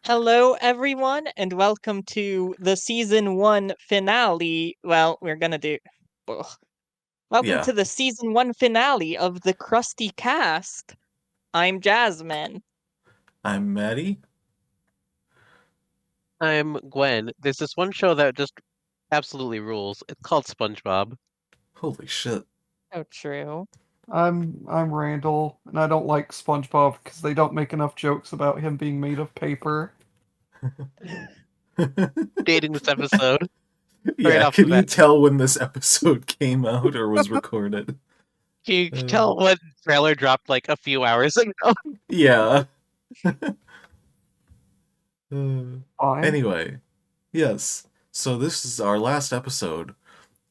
Hello, everyone, and welcome to the season one finale. Well, we're gonna do. Ugh. Welcome Yeah, to the season one finale of the Krusty Cast. I'm Jasmine. I'm Maddie. I'm Gwen. There's this one show that just absolutely rules. It's called SpongeBob. Holy shit. Oh, true. I'm Randall, and I don't like SpongeBob because they don't make enough jokes about him being made of paper. Dating this episode right Yeah, off the can you bat. tell when this episode came out or was recorded? You can Uh, tell what trailer dropped like a few hours ago. yeah. Uh, Fine. anyway, yes. So this is our last episode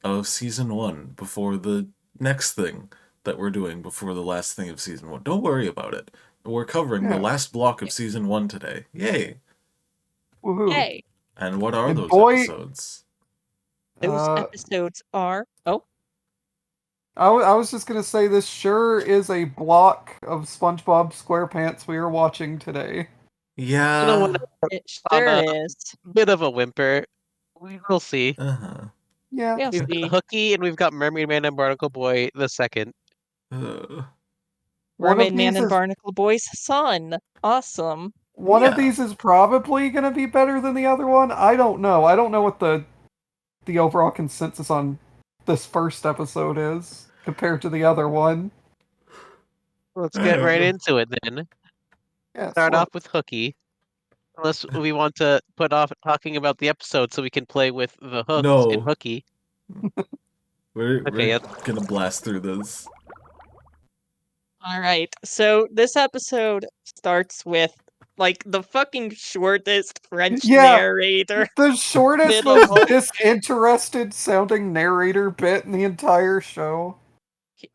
of season one before the next thing that we're doing before the last thing of season one. Don't worry about it. We're covering the Yeah. last block of season one today. Yay! Woohoo. Yay! And what are And those boy, episodes? Those uh, episodes are. Oh, I was just gonna say this sure is a block of SpongeBob SquarePants we are watching today. You know what? Yeah. it On sure a is. bit of a whimper. We will see. Uh-huh. Yeah. We'll We've got see. Hooky and we've got Mermaid Man and Barnacle Boy the second. Uh, One Mermaid of Man these and is Barnacle Boy's son. Awesome. one of yeah. these is probably gonna be better than the other one. I don't know. I don't know what the overall consensus on this first episode is compared to the other one. Let's get right Uh, into it then. Yes, Start look. off with Hooky. Unless we want to put off talking about the episode so we can play with the hooks in no, Hooky. we're Okay, gonna blast through this. All right. So this episode starts with like the fucking shortest French Yeah, narrator the shortest, bit of most all. disinterested sounding narrator bit in the entire show.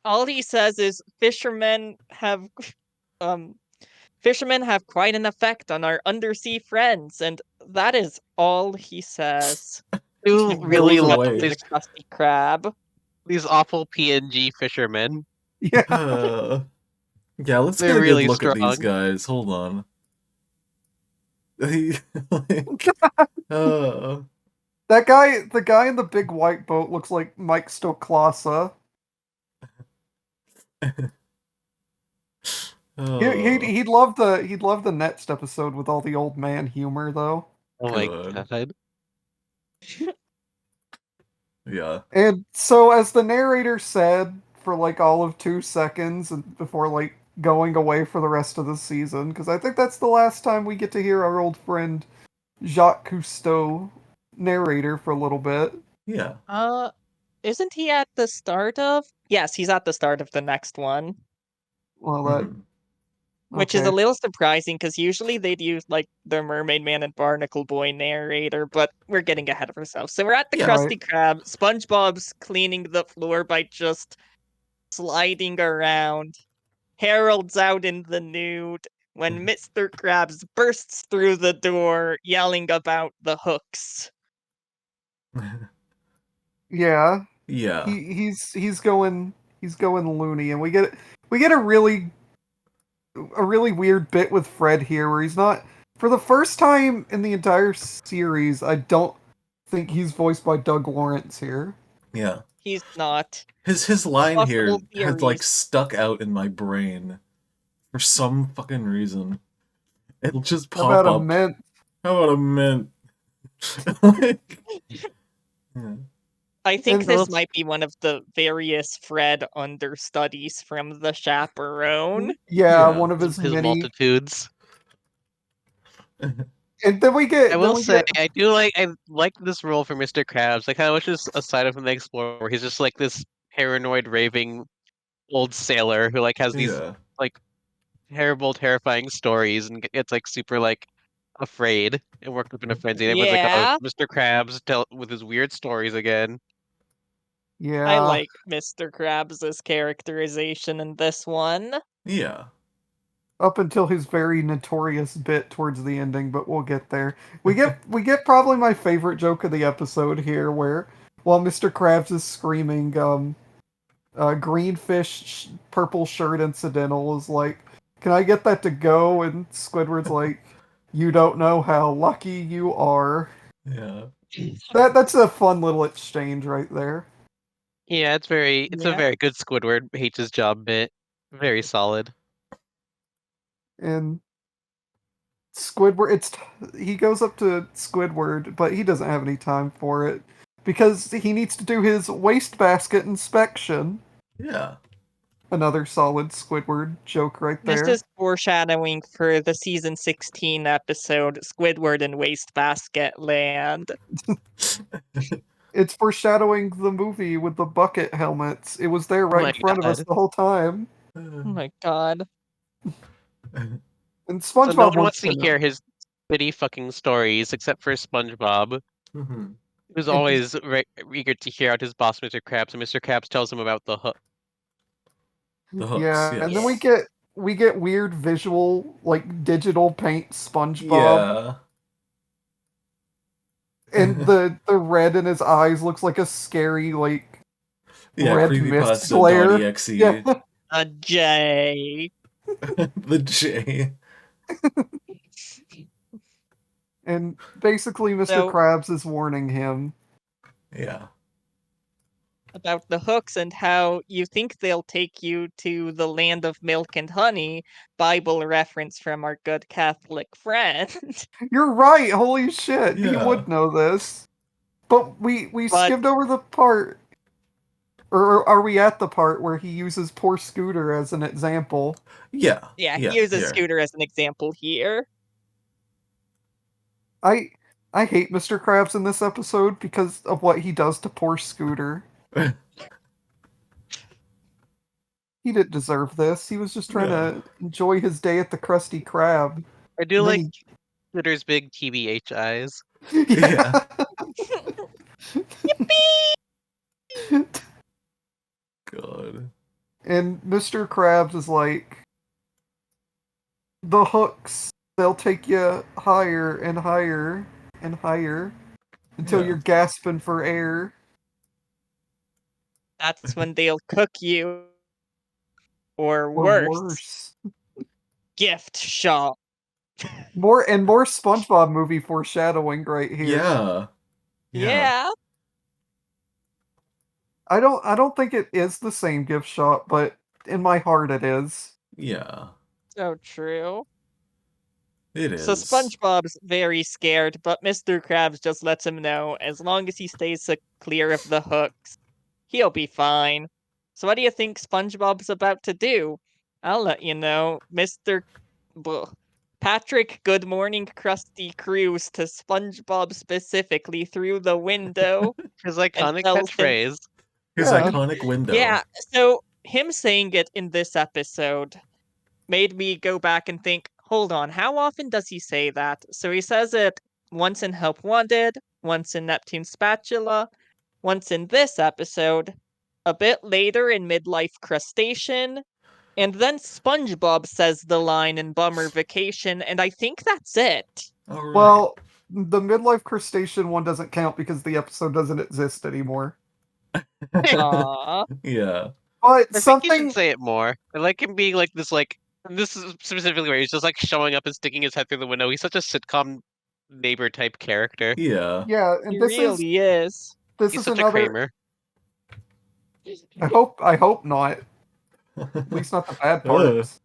All he says is um fishermen have quite an effect on our undersea friends, and that is all he says. do And really Goes looking love up to away. the Krusty Krab. these awful PNG fishermen. Yeah, Uh, yeah, let's get They're a good really look at these strong. guys. Hold on. Like, uh, the guy in the big white boat looks like Mike Stoklasa. oh, He'd love the next episode with all the old man humor though. Oh my good. god. Yeah. And so as the narrator said for like all of 2 seconds and before like going away for the rest of the season, because I think that's the last time we get to hear our old friend Jacques Cousteau narrator for a little bit. Yeah. Uh, isn't he at the start of? Yes, he's at the start of the next one, Well, that Mhm. which is a okay. little surprising because usually they'd use like the Mermaid Man and Barnacle Boy narrator, but we're getting ahead of ourselves. So we're at the Yeah. Right. Krusty Krab. SpongeBob's cleaning the floor by just sliding around. Harold's out in the nude when Mr. Krabs bursts through the door yelling about the hooks. Yeah, Yeah. he's going loony, and we get a really weird bit with Fred here, where he's not for the first time in the entire series. I don't think he's voiced by Doug Lawrence here. Yeah. He's not. His line here Possible had like theories. stuck out in my brain for some fucking reason. It'll just How pop about a up. mint? How about a mint? Like, yeah. I think And this might be one of the various Fred understudies from The Chaperone. yeah, Yeah. one of his His many. multitudes. And then I then will we say get I like this role for Mr. Krabs. I kinda wish this a side of him they explore where he's just like this paranoid raving old sailor who like has these Yeah. like terrible, terrifying stories and gets like super like afraid and worked up in a frenzy. And everyone's like, "Oh, Yeah, Mr. Krabs tell with his weird stories again." I yeah. like Mr. Krabs' characterization in this one. Yeah. Up until his very notorious bit towards the ending, but we'll get there. We get probably my favorite joke of the episode here, where while Mr. Krabs is screaming, green fish, purple shirt incidental is like, "Can I get that to go?" And Squidward's like, You don't know how lucky you are. Yeah. That's a fun little exchange right there. Yeah, it's a Yeah. very good Squidward hates his job bit. Very solid. And Squidward, he goes up to Squidward, but he doesn't have any time for it because he needs to do his wastebasket inspection. Yeah. Another solid Squidward joke right This there. is foreshadowing for the season 16 episode Squidward and Wastebasket Land. It's foreshadowing the movie with the bucket helmets. It was there Oh right my in front of us god. the whole time. Oh my god. And So no SpongeBob one wants wants to to know. hear his shitty fucking stories except for SpongeBob, Mhm. who's And always eager to hear out his boss, Mr. Krabs, and Mr. Krabs tells him about the hook. The hooks, yeah, and then yes. we get weird visual like digital paint SpongeBob, Yeah. and the red in his eyes looks like a scary like Yeah, red mist glare. creepypasta.exe. Yeah, A J. The J. and basically Mr. So, Krabs is warning him. Yeah. about the hooks and how you think they'll take you to the land of milk and honey, Bible reference from our good Catholic friend. You're right. Holy shit, he Yeah. would know this. But we But skimmed over the part, or are we at the part where he uses poor Scooter as an example? Yeah. yeah, he Yeah. uses Here. Scooter as an example here. I I hate Mr. Krabs in this episode because of what he does to poor Scooter. He didn't deserve this. He was just trying Yeah. to enjoy his day at the Krusty Krab. I do And like then Twitter's big TBH eyes. yeah. God. And Mr. Krabs is like, the hooks, they'll take you higher and higher and higher until Yeah. you're gasping for air. That's when they'll cook you. Or Or worse, worse. gift shop. More SpongeBob movie foreshadowing right here. Yeah. Yeah. Yeah. I don't think it is the same gift shop, but in my heart it is. Yeah. So true. It So is. SpongeBob's very scared, but Mr. Krabs just lets him know as long as he stays clear of the hooks, he'll be fine. So what do you think SpongeBob's about to do? I'll let you know. Patrick Good Morning Krusty Cruise to SpongeBob specifically through the window His and iconic tells him, catchphrase. His Yeah. iconic window. yeah, so him saying it in this episode made me go back and think, hold on, how often does he say that? So he says it once in Help Wanted, once in Neptune Spatula, once in this episode, a bit later in Midlife Crustacean, and then SpongeBob says the line in Bummer Vacation, and I think that's it. All right. Well, the midlife crustacean one doesn't count because the episode doesn't exist anymore. Aww. Yeah. But I think you something should say it more. I like him being like this, like this is specifically where he's just like showing up and sticking his head through the window. He's such a sitcom neighbor type character. Yeah. yeah, He and really is. this He's is such a another Kramer. I hope not. At least not the bad Ugh. parts.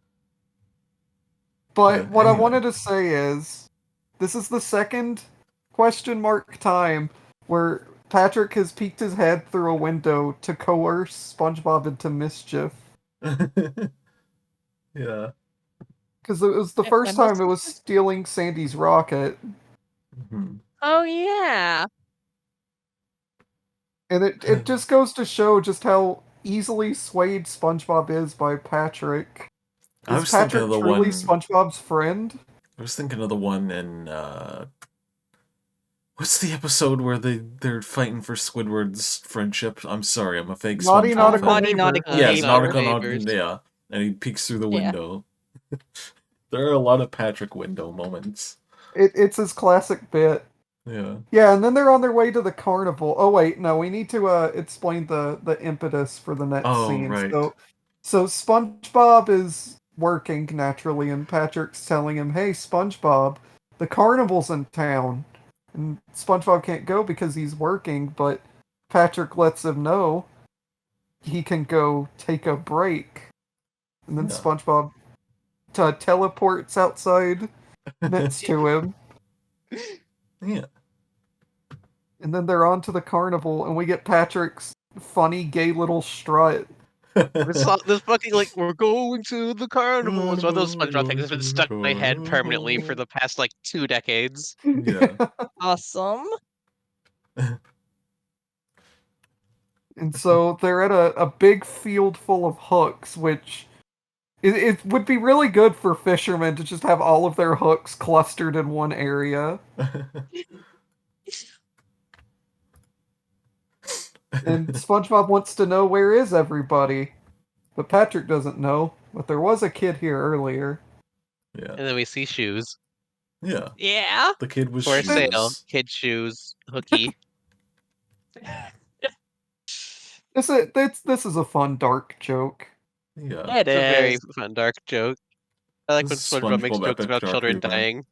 But Yeah, what I anyway. wanted to say is this is the second question mark time where Patrick has peeked his head through a window to coerce SpongeBob into mischief. Yeah. Because it was the Yeah, first and time that's- it was stealing Sandy's rocket. Mhm. Oh yeah. And it just goes to show just how easily swayed SpongeBob is by Patrick. I Is was thinking Patrick of the truly one. SpongeBob's friend? I was thinking of the one in what's the episode where they're fighting for Squidward's friendship? I'm sorry, I'm a fake Naughty SpongeBob Nautical fan. Naughty Neighbor. Nautical Yes, Neighbor. Nautical Neighbors. yeah. And he peeks through the Yeah. window. There are a lot of Patrick window moments. It's his classic bit. Yeah. Yeah, and then they're on their way to the carnival. Oh wait, no, we need to explain the impetus for the next Oh, scene. right. So SpongeBob is working naturally, and Patrick's telling him, "Hey, SpongeBob, the carnival's in town, and SpongeBob can't go because he's working. But Patrick lets him know he can go take a break, and then Yeah. SpongeBob teleports outside next to him, Yeah. and then they're on to the carnival, and we get Patrick's funny gay little strut. This fucking like we're going to the carnival. It's one of those SpongeBob things that's been stuck in my head permanently for the past like 2 decades. Yeah. Awesome. And so they're at a big field full of hooks, which it would be really good for fishermen to just have all of their hooks clustered in one area. And SpongeBob wants to know, where is everybody? But Patrick doesn't know. But there was a kid here earlier. Yeah. And then we see shoes. Yeah. Yeah. The kid with For shoes. sale. Kid shoes. Hooky. This is a fun dark joke. Yeah. It It's a very is. fun dark joke. I like when This is SpongeBob makes SpongeBob jokes epic about dark children humor. dying.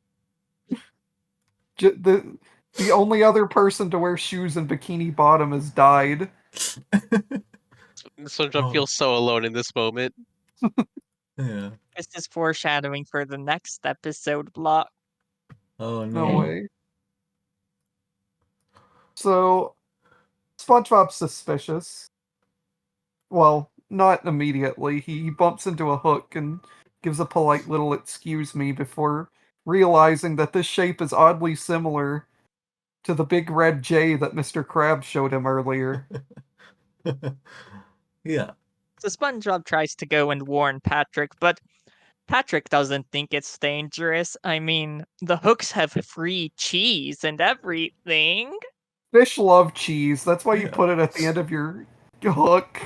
The only other person to wear shoes and Bikini Bottom has died. SpongeBob Oh. feels so alone in this moment. Yeah. This is foreshadowing for the next episode block. Oh No no. way. So, SpongeBob's suspicious. Well, not immediately. He bumps into a hook and gives a polite little excuse me before realizing that this shape is oddly similar to the big red J that Mr. Krabs showed him earlier. Yeah. So SpongeBob tries to go and warn Patrick, but Patrick doesn't think it's dangerous. I mean, the hooks have free cheese and everything. Fish love cheese. That's why you Yeah. put it at the end of your hook.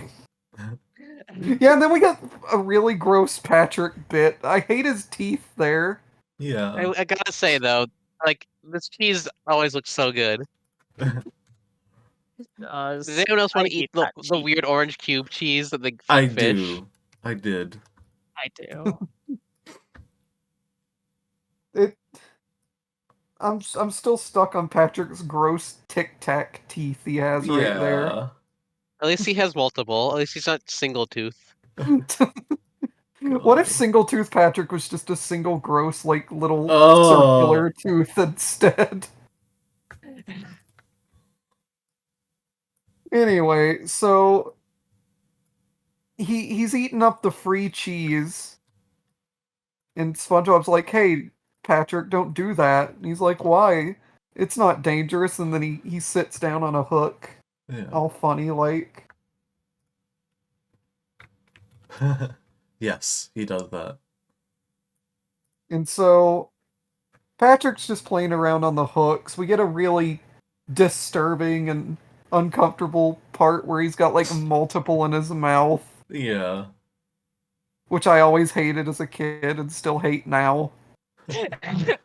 Yeah, and then we got a really gross Patrick bit. I hate his teeth there. Yeah. I gotta say though, like this cheese always looks so good. Does anyone else want I to eat hate the that cheese. weird orange cube cheese that they feed I fish? do. I did. I do. I'm still stuck on Patrick's gross Tic Tac teeth he has right there. Yeah. At least he has multiple. At least he's not single tooth. What if God. single tooth Patrick was just a single gross, like, little Oh. circular tooth instead? Anyway, so he's eating up the free cheese, and SpongeBob's like, "Hey, Patrick, don't do that." And he's like, "Why? It's not dangerous." And then he sits down on a hook, Yeah. all funny like. Yes, he does that. And so Patrick's just playing around on the hooks. We get a really disturbing and uncomfortable part where he's got like multiple in his mouth, Yeah. which I always hated as a kid and still hate now. I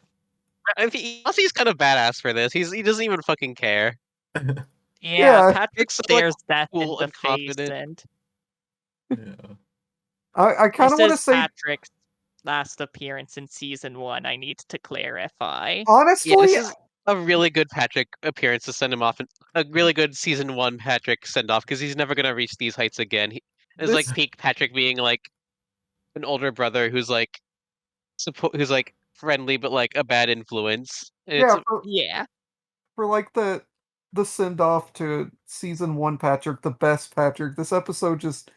think he's kind of badass for this. He doesn't even fucking care. Yeah, Patrick it's so, like, stares death in cool the and face, confident. and Yeah. I kind this of want to is say, Patrick's last appearance in season 1. I need to clarify. Yeah, honestly, this is a really good Patrick appearance to send him off, and a really good season 1 Patrick send off because he's never gonna reach these heights again. It's like this peak Patrick being like an older brother who's like who's like friendly but like a bad influence. And yeah it's Yeah. for like the send off to season 1 Patrick, the best Patrick. This episode just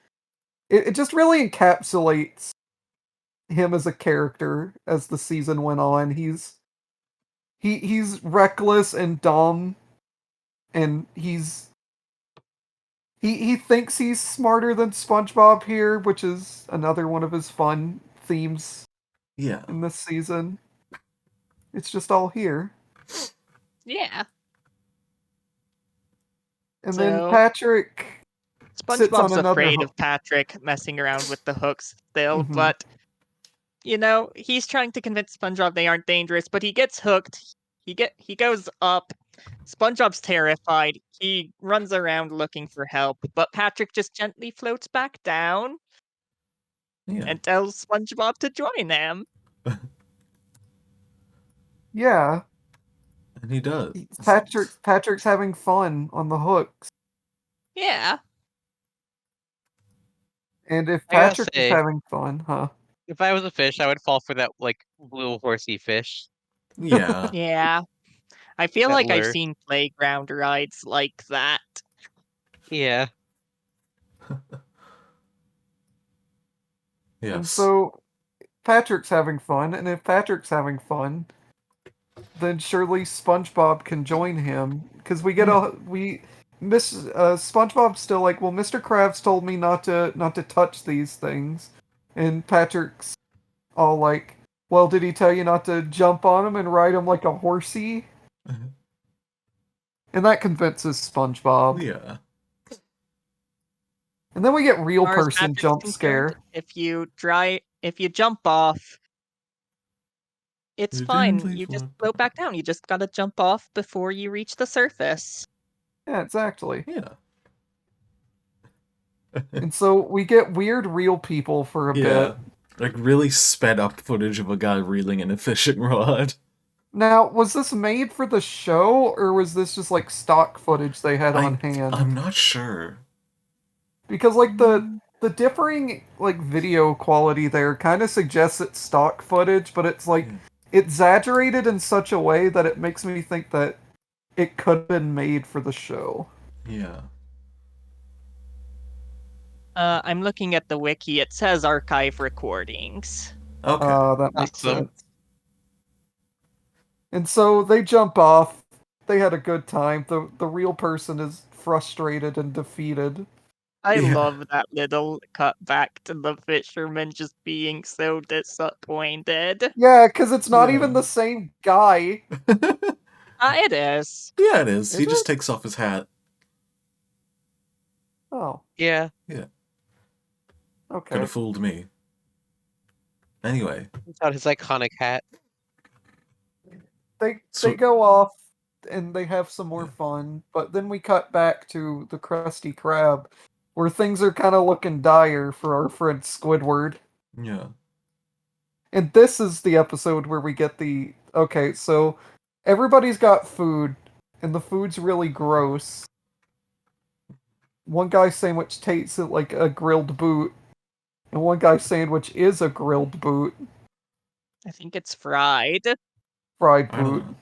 it just really encapsulates him as a character as the season went on. He's reckless and dumb, and he thinks he's smarter than SpongeBob here, which is another one of his fun themes Yeah. in this season. It's just all here. Yeah. And then So- Patrick sits on SpongeBob's another afraid hook. of Patrick messing around with the hooks still, Mhm. but he's trying to convince SpongeBob they aren't dangerous, but he gets hooked. He goes up. SpongeBob's terrified. He runs around looking for help, but Patrick just gently floats back down Yeah. and tells SpongeBob to join him. Yeah, And he does. Patrick's having fun on the hooks. Yeah. And if I gotta Patrick is say, having fun, huh? if I was a fish, I would fall for that like blue horsey fish. Yeah. Yeah. I feel That like I've lure. seen playground rides like that. Yeah. And Yes. so Patrick's having fun, and if Patrick's having fun, then surely SpongeBob can join him because we get Yeah. SpongeBob's still like, well, Mr. Krabs told me not to touch these things, and Patrick's all like, well, did he tell you not to jump on him and ride him like a horsey? And that convinces SpongeBob. Yeah. And then we get real As far as person Patrick's jump concerned, scare. if you jump off, it's You fine. gently You just float. float back down. You just gotta jump off before you reach the surface. Yeah, exactly. Yeah. And so we get weird real people for a Yeah. bit. Like really sped up footage of a guy reeling in a fishing rod. Now, was this made for the show, or was this just like stock footage they had on hand? I'm not sure. Because like the differing like video quality there kind of suggests it's stock footage, but it's like Yeah. exaggerated in such a way that it makes me think that it could have been made for the show. Yeah. I'm looking at the wiki. It says archive recordings. Okay. That makes Awesome. sense. And so they jump off. They had a good time. The real person is frustrated and defeated. I Yeah. love that little cut back to the fisherman just being so disappointed. Yeah, because it's not even Yeah. the same guy. It is. Yeah, it is. He Is just it? takes off his hat. Oh, Yeah. Could okay. have fooled me. Anyway. Without his iconic hat. They So- go off and they have some more Yeah. fun, but then we cut back to the Krusty Krab, where things are kind of looking dire for our friend Squidward. Yeah. And this is the episode where we get the okay, so everybody's got food, and the food's really gross. One guy's sandwich tastes like a grilled boot, and one guy's sandwich is a grilled boot, I think it's fried. fried I don't boot. know.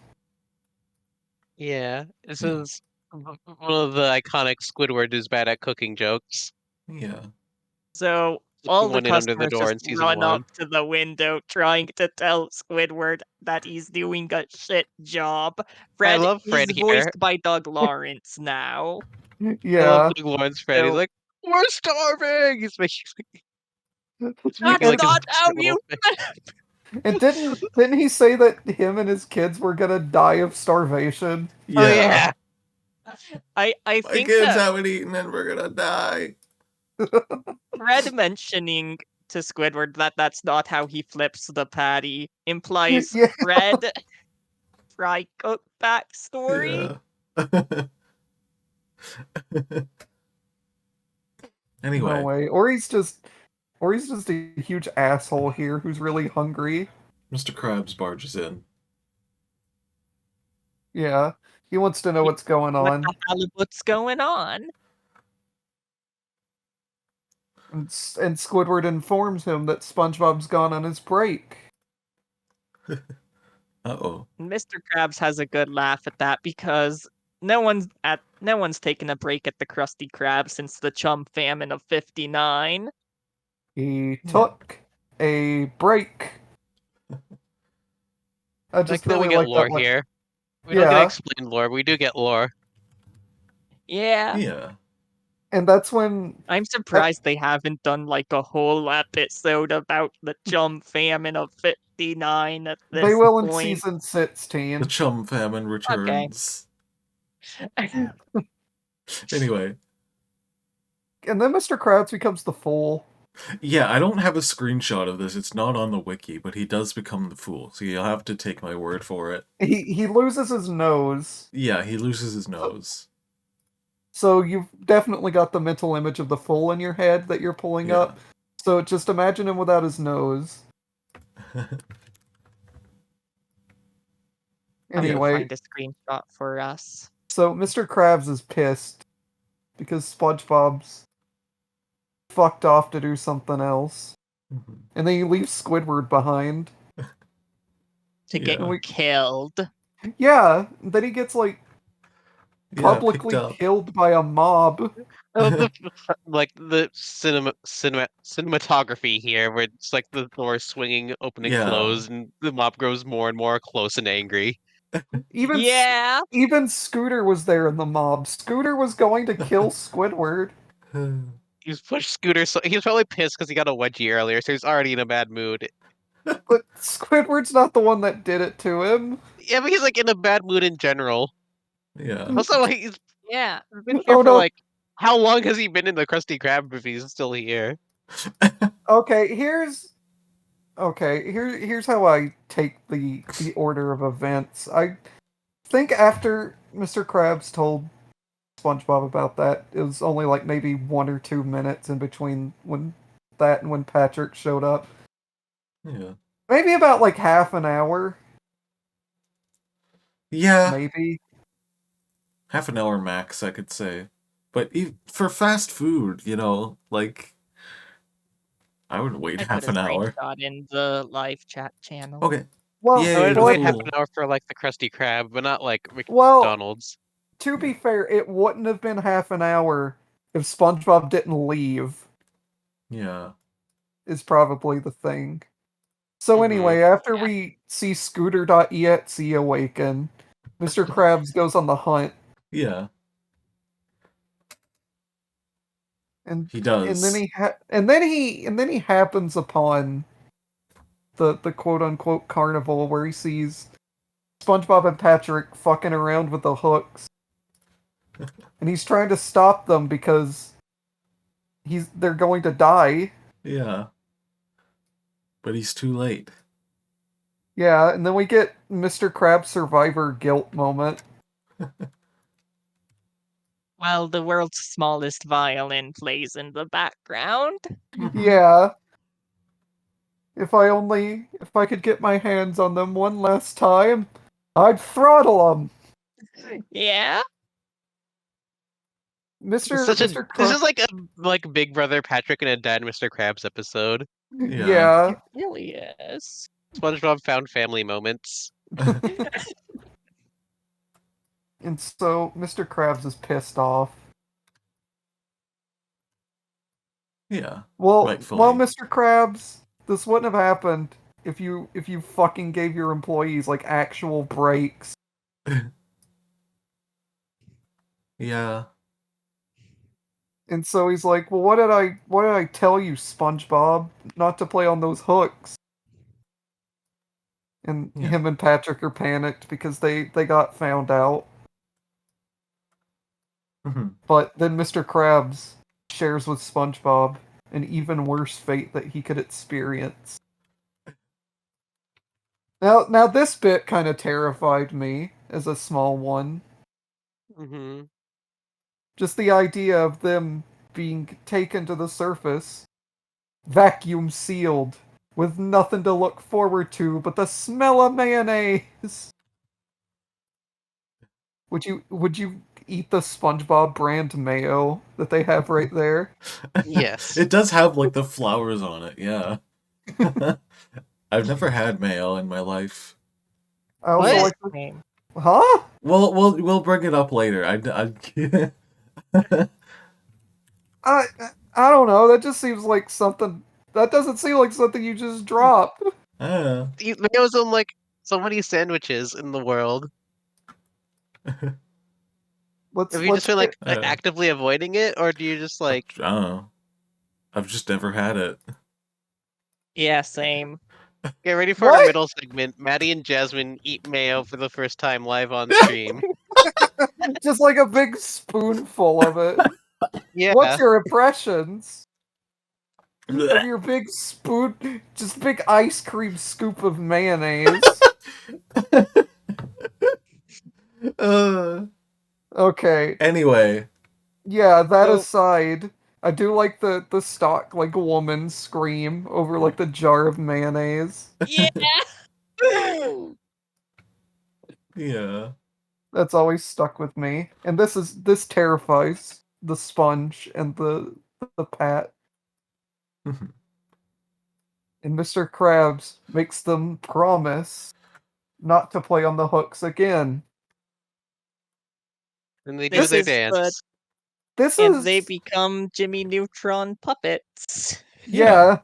Yeah. This Yeah. is one of the iconic Squidward who's bad at cooking jokes. Yeah. So Slipping all the one in under the customers door just in season run up 1. to the window trying to tell Squidward that he's doing a shit job. Fred love is Fred here. voiced by Doug Lawrence now. I love Yeah. Big Lawrence Fred. He's So- like, we're starving! He's making That's like his not how little you. And didn't he say that him and his kids were gonna die of starvation? Oh yeah. I My think kids that haven't eaten and we're gonna die. Fred mentioning to Squidward that that's not how he flips the patty implies Yeah. Fred fry cook backstory. Yeah. Anyway. No way. Or he's just a huge asshole here who's really hungry. Mr. Krabs barges in. Yeah. He wants to know what's going What on. the hell? What's going on? And Squidward informs him that SpongeBob's gone on his break. Uh-oh. And Mr. Krabs has a good laugh at that because no one's taken a break at the Krusty Krab since the Chum Famine of '59. He Yeah. took a break. I Like just that we really get like lore that one. here. We don't get Yeah. explained lore, but we do get lore. Yeah. Yeah. And that's when I'm surprised they haven't done like a whole episode about the Chum Famine of '59 at this they will in point. season 16. The Chum Famine returns. Anyway. And then Mr. Krabs becomes the fool. Yeah, I don't have a screenshot of this. It's not on the wiki, but he does become the fool. So you'll have to take my word for it. He loses his nose. Yeah, he loses his nose. So you've definitely got the mental image of the fool in your head that you're pulling Yeah. up. So just imagine him without his nose. I'll go Anyway, find a screenshot for us. so Mr. Krabs is pissed because SpongeBob's fucked off to do something else. Mhm. And then he leaves Squidward behind. To get Yeah. killed. Yeah, then he gets like Yeah, picked publicly up. killed by a mob. Oh, the cinematography here, where it's like the door swinging open and Yeah. close, and the mob grows more and more close and angry. Even Yeah. even Scooter was there in the mob. Scooter was going to kill Squidward. He's pushed Scooter, so he was probably pissed because he got a wedgie earlier, so he's already in a bad mood. But Squidward's not the one that did it to him. Yeah, but he's like in a bad mood in general. Yeah. Also, like, he's Yeah. been here Oh for no. like how long has he been in the Krusty Krab if he's still here? Okay, here's how I take the order of events. I think after Mr. Krabs told SpongeBob about that, it was only like maybe 1 or 2 minutes in between when that and when Patrick showed up. Yeah. Maybe about like half an hour, Yeah. maybe. Half an hour max, I could say. But for fast food, like I would wait I half put a an hour. screenshot in the live chat channel. Okay. Well, Yay, I would that's wait half cool. an hour for like the Krusty Krab, but not like well, McDonald's. to be fair, it wouldn't have been half an hour if SpongeBob didn't leave, Yeah. is probably the thing. So Mhm. anyway, after Yeah. we see Scooter.exe awaken, Mr. Krabs goes on the hunt, Yeah. and He and then does. he happens upon the quote unquote carnival where he sees SpongeBob and Patrick fucking around with the hooks, and he's trying to stop them because they're going to die. Yeah. But he's too late. Yeah, and then we get Mr. Krabs survivor guilt moment. While the world's smallest violin plays in the background. Yeah. If I could get my hands on them one last time, I'd throttle them. Yeah. Mr. This Krabs. is like Big Brother Patrick and a Dad Mr. Krabs episode. Yeah. It really is. SpongeBob found family moments. And so Mr. Krabs is pissed off. Yeah. Well, Rightfully. Mr. Krabs, this wouldn't have happened if you fucking gave your employees like actual breaks. Yeah. And so he's like, "Well, what did I tell you, SpongeBob, not to play on those hooks?" And Yeah. him and Patrick are panicked because they got found out. Mhm. But then Mr. Krabs shares with SpongeBob an even worse fate that he could experience. Now this bit kind of terrified me as a small one. Mm-hmm. Just the idea of them being taken to the surface, vacuum sealed, with nothing to look forward to but the smell of mayonnaise. Would you eat the SpongeBob brand mayo that they have right there? Yes. It does have like the flowers on it, yeah. I've never had mayo in my life. I also What? like the... Same. Huh? We'll bring it up later. I I don't know. That just seems like something. That doesn't seem like something you just drop. Mayo's on like so many sandwiches in the world. Have you just been like Uh, actively avoiding it, or do you just like I don't know. I've just never had it. Yeah, same. get ready for our What? middle segment? Maddie and Jasmine eat mayo for the first time live on stream. Just like a big spoonful of it. Yeah. What's your impressions of your big spoon, just big ice cream scoop of mayonnaise? uh, Okay, anyway, yeah. That So aside, I do like the stock like woman scream over like the jar of mayonnaise. Yeah. Yeah. That's always stuck with me. And this terrifies the sponge and the pat. Mhm. And Mr. Krabs makes them promise not to play on the hooks again. And they do This their is the dance. This and they is become Jimmy Neutron puppets. yeah.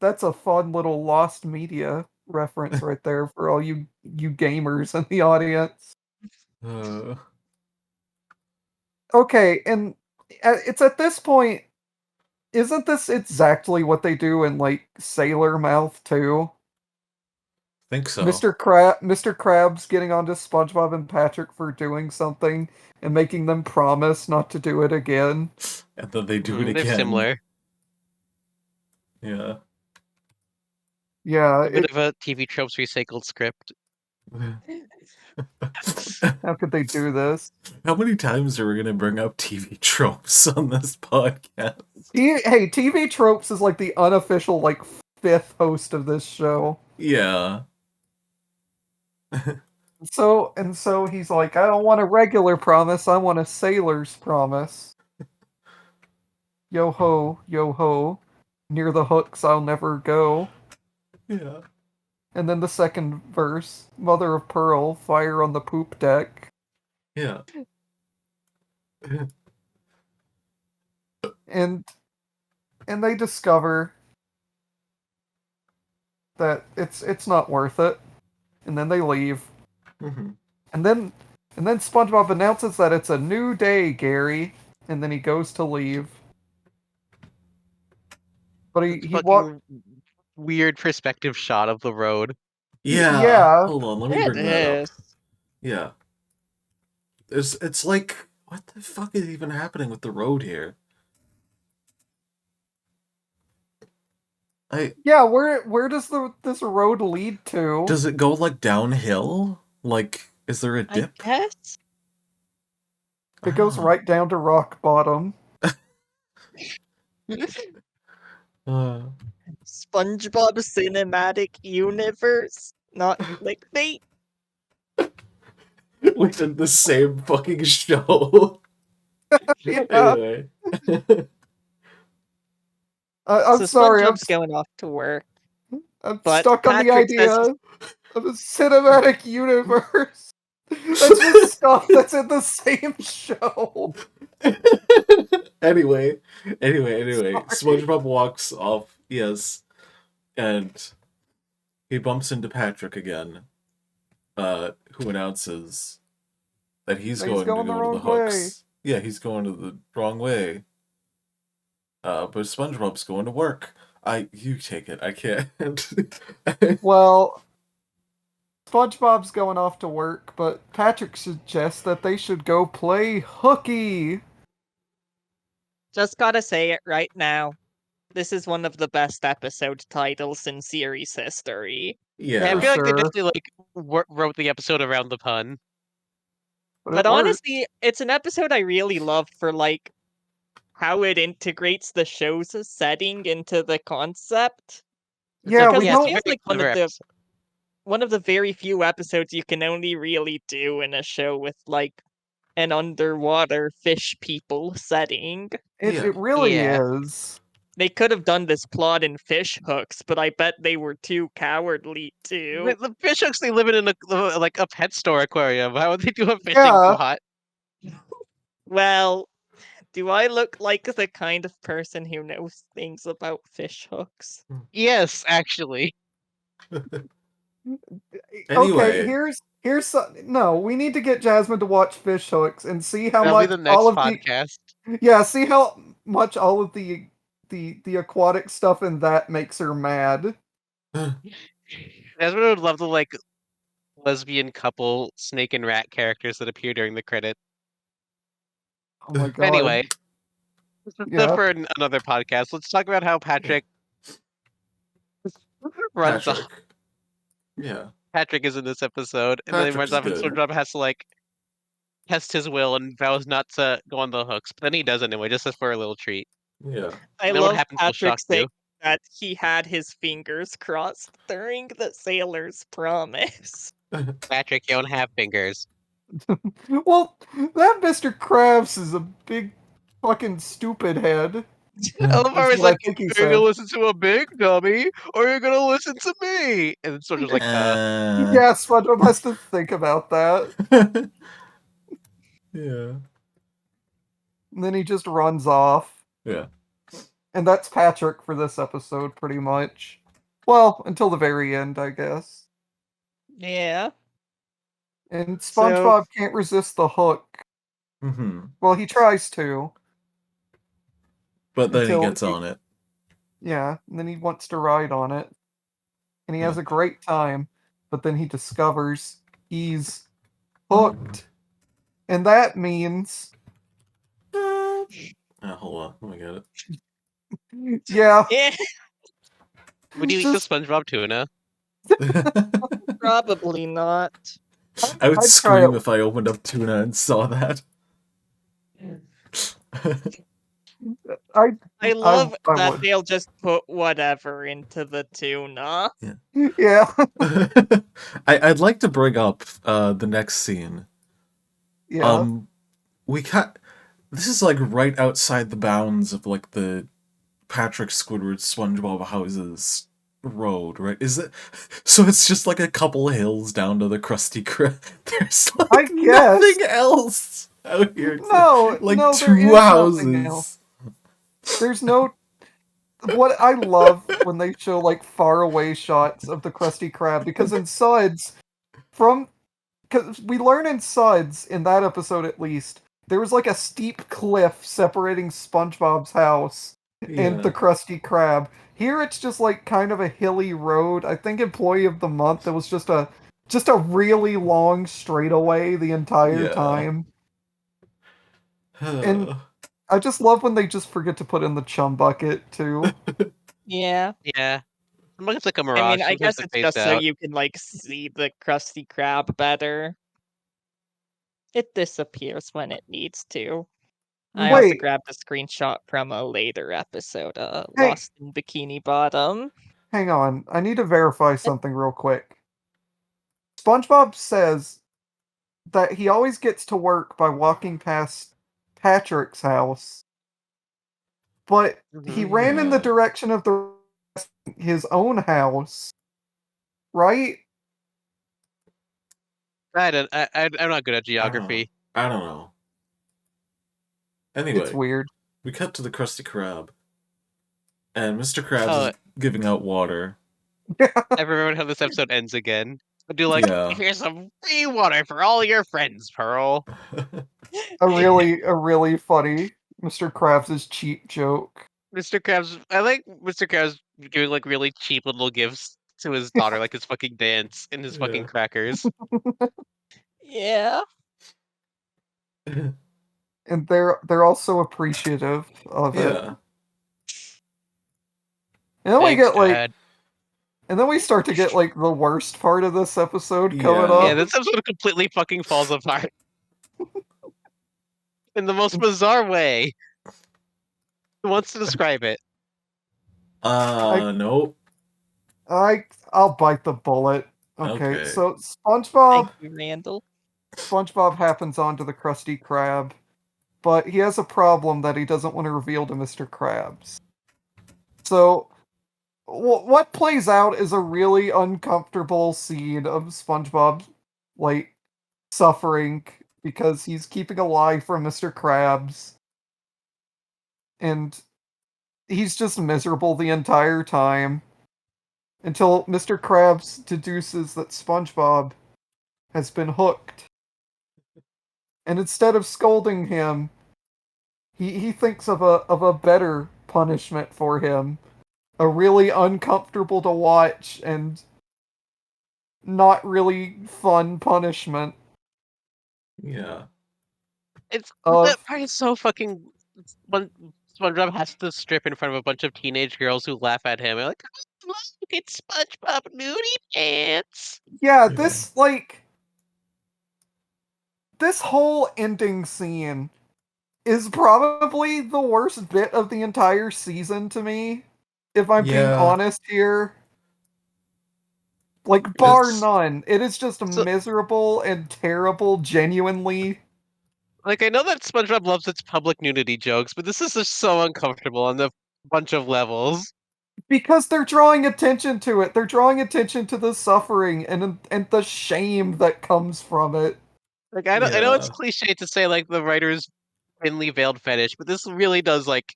That's a fun little lost media reference right there for all you gamers in the audience. Uh, Okay, and it's at this point, isn't this exactly what they do in like Sailor Mouth too? think so. Mr. Krabs getting onto SpongeBob and Patrick for doing something and making them promise not to do it again. And then they do it They're again. similar. Yeah. Yeah, A bit of a TV tropes recycled script. how could they do this? How many times are we gonna bring up TV tropes on this podcast? Hey, TV Tropes is like the unofficial like fifth host of this show. Yeah. So he's like, I don't want a regular promise, I want a sailor's promise. Yo ho, near the hooks I'll never go. Yeah. And then the second verse, Mother of Pearl, fire on the poop deck. Yeah. And they discover that it's not worth it. And then they leave. Mhm. And then SpongeBob announces that it's a new day, Gary. And then he goes to leave. But It's he walk fucking weird perspective shot of the road. Yeah. yeah. Hold on, let me It bring that up. is. Yeah. It's like, what the fuck is even happening with the road here? Yeah, where does this road lead to? Does it go like downhill? Like, is there a I dip? guess. It goes Ah. right down to rock bottom. Uh, SpongeBob Cinematic Universe, not clickbait. within the same fucking show. Yeah. Anyway. I'm So sorry, SpongeBob's going off to work, I'm but stuck on the Patrick idea says of a cinematic universe. That's just stuff that's in the same show. Anyway. Sorry. SpongeBob walks off, yes, and he bumps into Patrick again, who announces that he's He's going to going the go to the wrong way. hooks. Yeah, he's going to the wrong way. But SpongeBob's going to work. You take it. I can't. Well, SpongeBob's going off to work, but Patrick suggests that they should go play hooky. just gotta say it right now. This is one of the best episode titles in series history. Yeah, I Yeah, feel like they sure. definitely like wrote the episode around the pun. But But it worked. honestly, it's an episode I really love for like how it integrates the show's setting into the concept. Yeah, Because we Yeah, it's it a don't. feels very like clever episode. one of the very few episodes you can only really do in a show with like an underwater fish people setting. yeah, It really Yeah. is. They could have done this plot in fish hooks, but I bet they were too cowardly to. The fish hooks they live in like a pet store aquarium. How would they do a fishing Yeah. plot? Well, do I look like the kind of person who knows things about fish hooks? Yes, actually. Okay, Anyway. no. We need to get Jasmine to watch Fish Hooks and see how That'll be much the all next of podcast. see how much all of the aquatic stuff in that makes her mad. Desmond would love the like lesbian couple snake and rat characters that appear during the credit. Oh my god. Anyway, this is Yeah. for another podcast. Let's talk about how Patrick runs off. Patrick. Yeah. Patrick is in this episode, and then he Patrick's runs off, and good. SpongeBob has to like test his will and vows not to go on the hooks, but then he does anyway, just as for a little treat. Yeah. I And then what love happens will shock Patrick saying you. that he had his fingers crossed during the sailor's promise. Patrick, you don't have fingers. Well, that Mr. Krabs is a big fucking stupid head. I love how That's he's what I like, think he are you said. gonna listen to a big dummy, or are you gonna listen to me? And SpongeBob's like, Yeah, SpongeBob has to think about that. Yeah. And then he just runs off. Yeah. And that's Patrick for this episode, pretty much. Well, until the very end, I guess. Yeah. And So SpongeBob can't resist the hook. Mm-hmm. Well, he tries to. But then he Until gets on it. Yeah, and then he wants to ride on it. And he has Yeah. a great time. But then he discovers he's hooked. And that means... Hold on. Let me get Yeah, yeah, would you eat the just... SpongeBob tuna? it. probably not. I would I'd try scream it. if I opened up tuna and saw that. I I love I that would. they'll just put whatever into the tuna. Yeah, I'd like to bring up the next scene. yeah. We cut. This is like right outside the bounds of like the Patrick Squidward SpongeBob houses road, right? Is it? So it's just like a couple hills down to the Krusty Krab. There's I like guess. nothing else out here. No, like no, there two is houses. nothing else. There's no... What I love when they show, like, faraway shots of the Krusty Krab, because in Suds, because we learn in Suds, in that episode at least, there was like a steep cliff separating SpongeBob's house and the Yeah. Krusty Krab. Here it's just like kind of a hilly road. I think Employee of the Month, it was just a really long straightaway the entire Yeah. time. And I just love when they just forget to put in the chum bucket too. Yeah. Yeah. Sometimes it's like a I mirage. mean, I Sometimes guess they it's phased just so out. you can, like, see the Krusty Krab better. It disappears when it needs to. I also Wait, grabbed a screenshot from a later episode, Hey. Lost in Bikini Bottom. hang on. I need to verify something real quick. SpongeBob says that he always gets to work by walking past Patrick's house, but he ran in the Yeah. direction of his own house, right? I'm not good at I don't know. geography. I don't know. It's Anyway, weird. we cut to the Krusty Krab, and Mr. Krabs Oh, is giving out water. I remembered how this episode ends again. I do like, Yeah. here's some free water for all your friends, Pearl. A really funny Mr. Krabs' cheap joke. Mr. Krabs, I like Mr. Krabs giving like really cheap little gifts to his daughter, like his fucking dance and his fucking Yeah. crackers. Yeah. And they're also appreciative of it. Yeah. And then we Thanks, get like Dad. and then we start to get like the worst part of this episode coming Yeah. Yeah, up. this episode completely fucking falls apart. In the most bizarre way. Who wants to describe it? Nope. I'll bite the bullet. Okay, Okay. so Thank you, Randall. SpongeBob happens onto the Krusty Krab, but he has a problem that he doesn't want to reveal to Mr. Krabs. So, what plays out is a really uncomfortable scene of SpongeBob, like, suffering because he's keeping a lie from Mr. Krabs. And he's just miserable the entire time until Mr. Krabs deduces that SpongeBob has been hooked. And instead of scolding him, he thinks of a better punishment for him. A really uncomfortable to watch and not really fun punishment. Yeah. It's Of that part is so fucking when SpongeBob has to strip in front of a bunch of teenage girls who laugh at him. They're like, "Oh, look, it's SpongeBob nudie pants." yeah, Yeah. this whole ending scene is probably the worst bit of the entire season to me. if I'm being Yeah. honest here. Like, bar It's- none. It is just So- miserable and terrible, genuinely. Like, I know that SpongeBob loves its public nudity jokes, but this is just so uncomfortable on a bunch of levels. Because they're drawing attention to it. They're drawing attention to the suffering and the shame that comes from it. Like, I know it's Yeah. cliche to say like the writer's thinly veiled fetish, but this really does like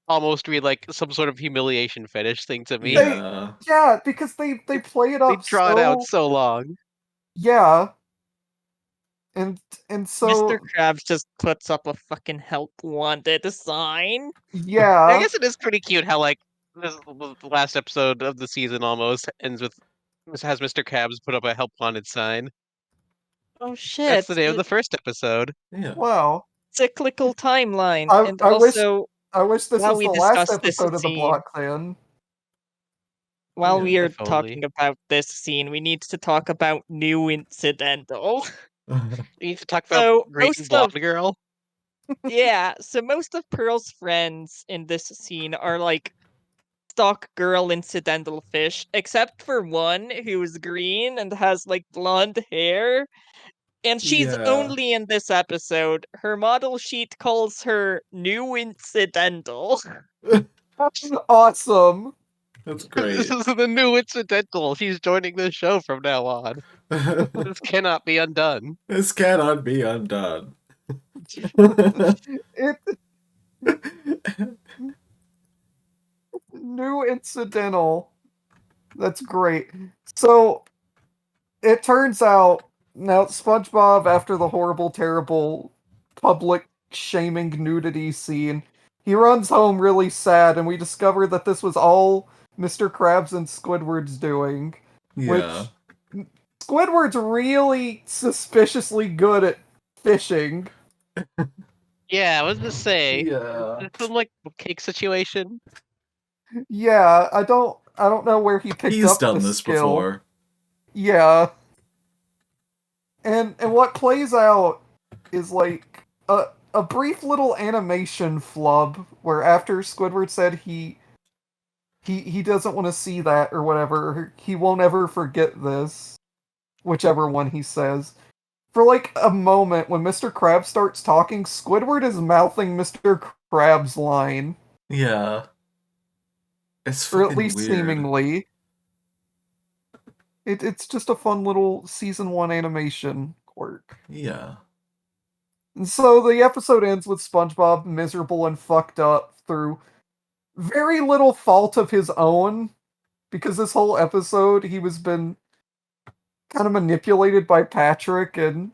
almost read like some sort of humiliation fetish thing to me. They, Yeah. yeah, because they play it They up draw it out so, so long. yeah, and and Mr. so Krabs just puts up a fucking help wanted sign. I yeah, guess it is pretty cute how like the last episode of the season almost ends with has Mr. Krabs put up a help wanted sign. Oh That's shit, the name of the first episode. Yeah. wow. cyclical timeline. I And I wish also, I wish this while was we the last discuss this episode of the scene, block then. while we Yeah. are If only. talking about this scene, we need to talk about new incidental. We need to talk about So Green Blonde Girl. so most of Pearl's friends in this scene are like stock girl incidental fish, except for one who's green and has like blonde hair. And she's Yeah. only in this episode. Her model sheet calls her new incidental. Awesome. That's This great. is the new incidental. She's joining the show from now on. This cannot be undone. This cannot be undone. It new incidental. That's great. So it turns out now SpongeBob, after the horrible, terrible public shaming nudity scene, he runs home really sad, and we discover that this was all Mr. Krabs and Squidward's doing. Yeah. Which Squidward's really suspiciously good at fishing. Yeah, I was gonna say. Yeah. It's some like cake situation. Yeah, I don't know where he picked He's up done the this skill. before. Yeah. And what plays out is like a brief little animation flub where after Squidward said he doesn't want to see that or whatever, he won't ever forget this, whichever one he says. For like a moment when Mr. Krabs starts talking, Squidward is mouthing Mr. Krabs' line, Yeah. It's or at fucking least weird. seemingly. It's just a fun little season 1 animation quirk. Yeah. And so the episode ends with SpongeBob miserable and fucked up through very little fault of his own, because this whole episode he was been kind of manipulated by Patrick and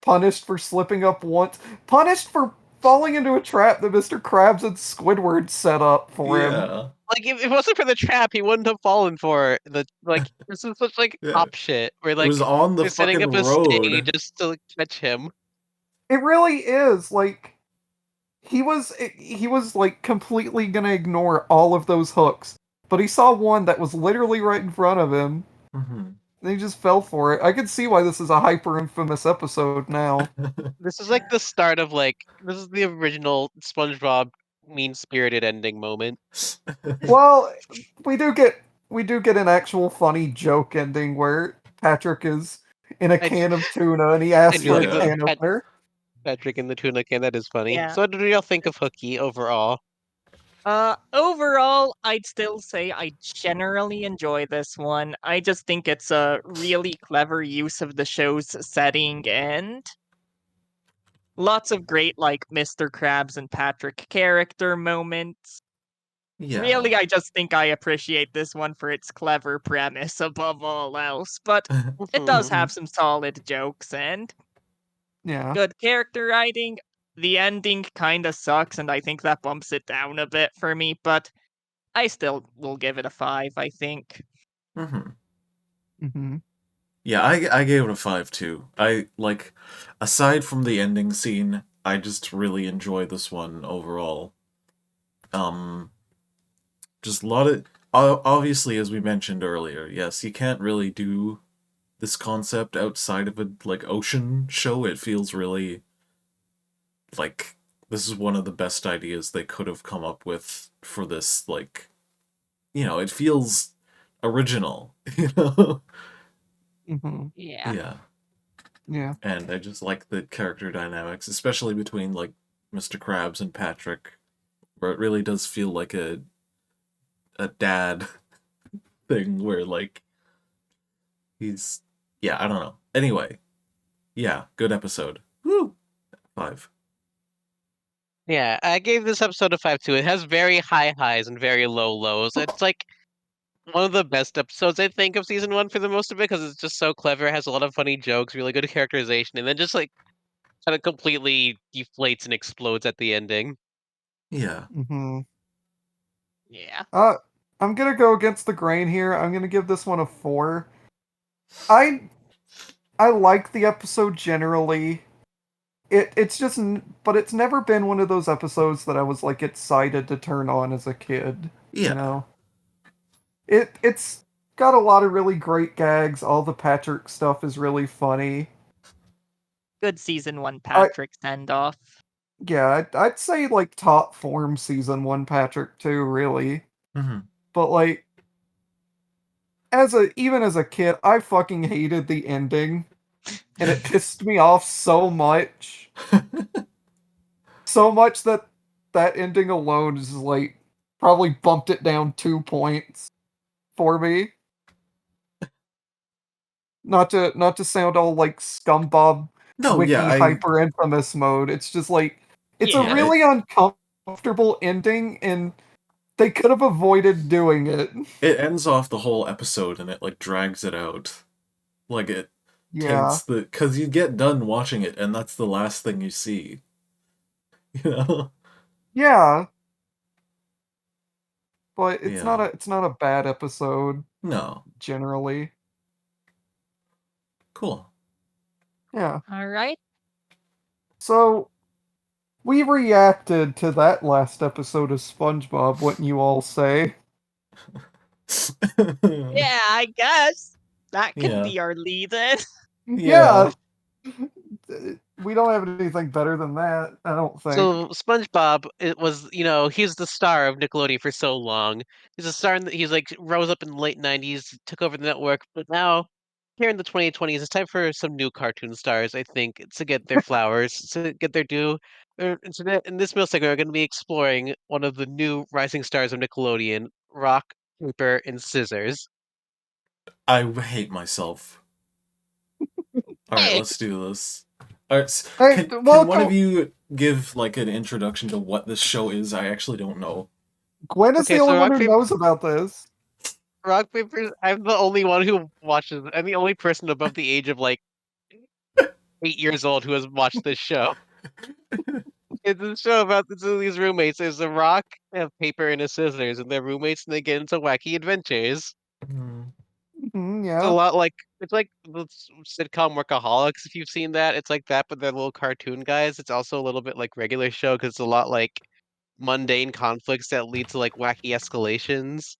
punished for slipping up once, punished for falling into a trap that Mr. Krabs and Squidward set up for him. Yeah. Like if it wasn't for the trap, he wouldn't have fallen for it. The like this is such like Yeah. cop shit where It like was on the they're setting fucking up a sting road. just to catch him. It really is like he was like completely gonna ignore all of those hooks, but he saw one that was literally right in front of him. Mhm. And he just fell for it. I can see why this is a hyper infamous episode now. This is like the start of like this is the original SpongeBob mean spirited ending moment. Well, we do get an actual funny joke ending where Patrick is in a I- can of tuna and he asks I do for a like that. can Pat- opener. Patrick in the tuna can. That is funny. Yeah. So what did y'all think of Hooky overall? Overall, I'd still say I generally enjoy this one. I just think it's a really clever use of the show's setting and lots of great, like, Mr. Krabs and Patrick character moments. Yeah. Really, I just think I appreciate this one for its clever premise above all else, but it does have some solid jokes and Yeah. good character writing. The ending kinda sucks, and I think that bumps it down a bit for me, but I still will give it a 5, I think. Mhm. Mm-hmm. Yeah, I gave it a 5 too. I like, aside from the ending scene, I just really enjoy this one overall. Just a lot of obviously, as we mentioned earlier, yes, you can't really do this concept outside of a like ocean show. It feels really like this is one of the best ideas they could have come up with for this, like, you know, it feels original, you know? Hmm. Yeah. Yeah. Yeah. And I just like the character dynamics, especially between, like, Mr. Krabs and Patrick, where it really does feel like a dad thing where, like, he's... Yeah, I don't know. Anyway, yeah, good episode. Woo! 5. Yeah, I gave this episode a 5 too. It has very high highs and very low lows. It's like one of the best episodes I think of season 1 for the most of it because it's just so clever. It has a lot of funny jokes, really good characterization, and then just like kind of completely deflates and explodes at the ending. Yeah. Hmm. Yeah. I'm gonna go against the grain here. I'm gonna give this one a 4. I like the episode generally. It's just, but it's never been one of those episodes that I was like excited to turn on as a kid. Yeah. You know, it's got a lot of really great gags. All the Patrick stuff is really funny. Good season 1 Patrick send off. Yeah, I'd say like top form season 1 Patrick too, really. Mm-hmm. But like, even as a kid, I fucking hated the ending, and it pissed me off so much. So much that that ending alone is like probably bumped it down 2 points for me. Not to sound all like Scumbob No, wiki yeah, hyper infamous mode. It's just like it's a Yeah. really uncomfortable ending, and they could have avoided doing it. it ends off the whole episode and it, like, drags it out. Like, it Yeah. taints the... Because you get done watching it and that's the last thing you see. You know? Yeah. But Yeah. it's not a bad episode No. generally. Cool. Yeah. All right. So we reacted to that last episode of SpongeBob, wouldn't you all say? Yeah, I guess that can Yeah. be our lead-in. Yeah. We don't have anything better than that, I don't think. So SpongeBob, it was, he's the star of Nickelodeon for so long. He's a star, he's like rose up in the late 90s, took over the network, but now here in the 2020s, it's time for some new cartoon stars, I think, to get their flowers, to get their due. In this middle segment, we're going to be exploring one of the new rising stars of Nickelodeon, Rock, Paper, and Scissors. I hate myself. Alright, Hey. let's do this. Alright, Hey, can one of welcome. you give, like, an introduction to what this show is? I actually don't know. Gwen is Okay, the so only one Rock, who Paper, knows about this. Rock, Paper, I'm the only one who watches, I'm the only person above the age of like 8 years old who has watched this show. It's a show about these roommates. There's a rock, a paper, and a scissors, and they're roommates, and they get into wacky adventures. Hmm. Mhm, It's a yeah. lot like it's like the sitcom Workaholics, if you've seen that. It's like that, but they're little cartoon guys. It's also a little bit like regular show because it's a lot like mundane conflicts that lead to like wacky escalations.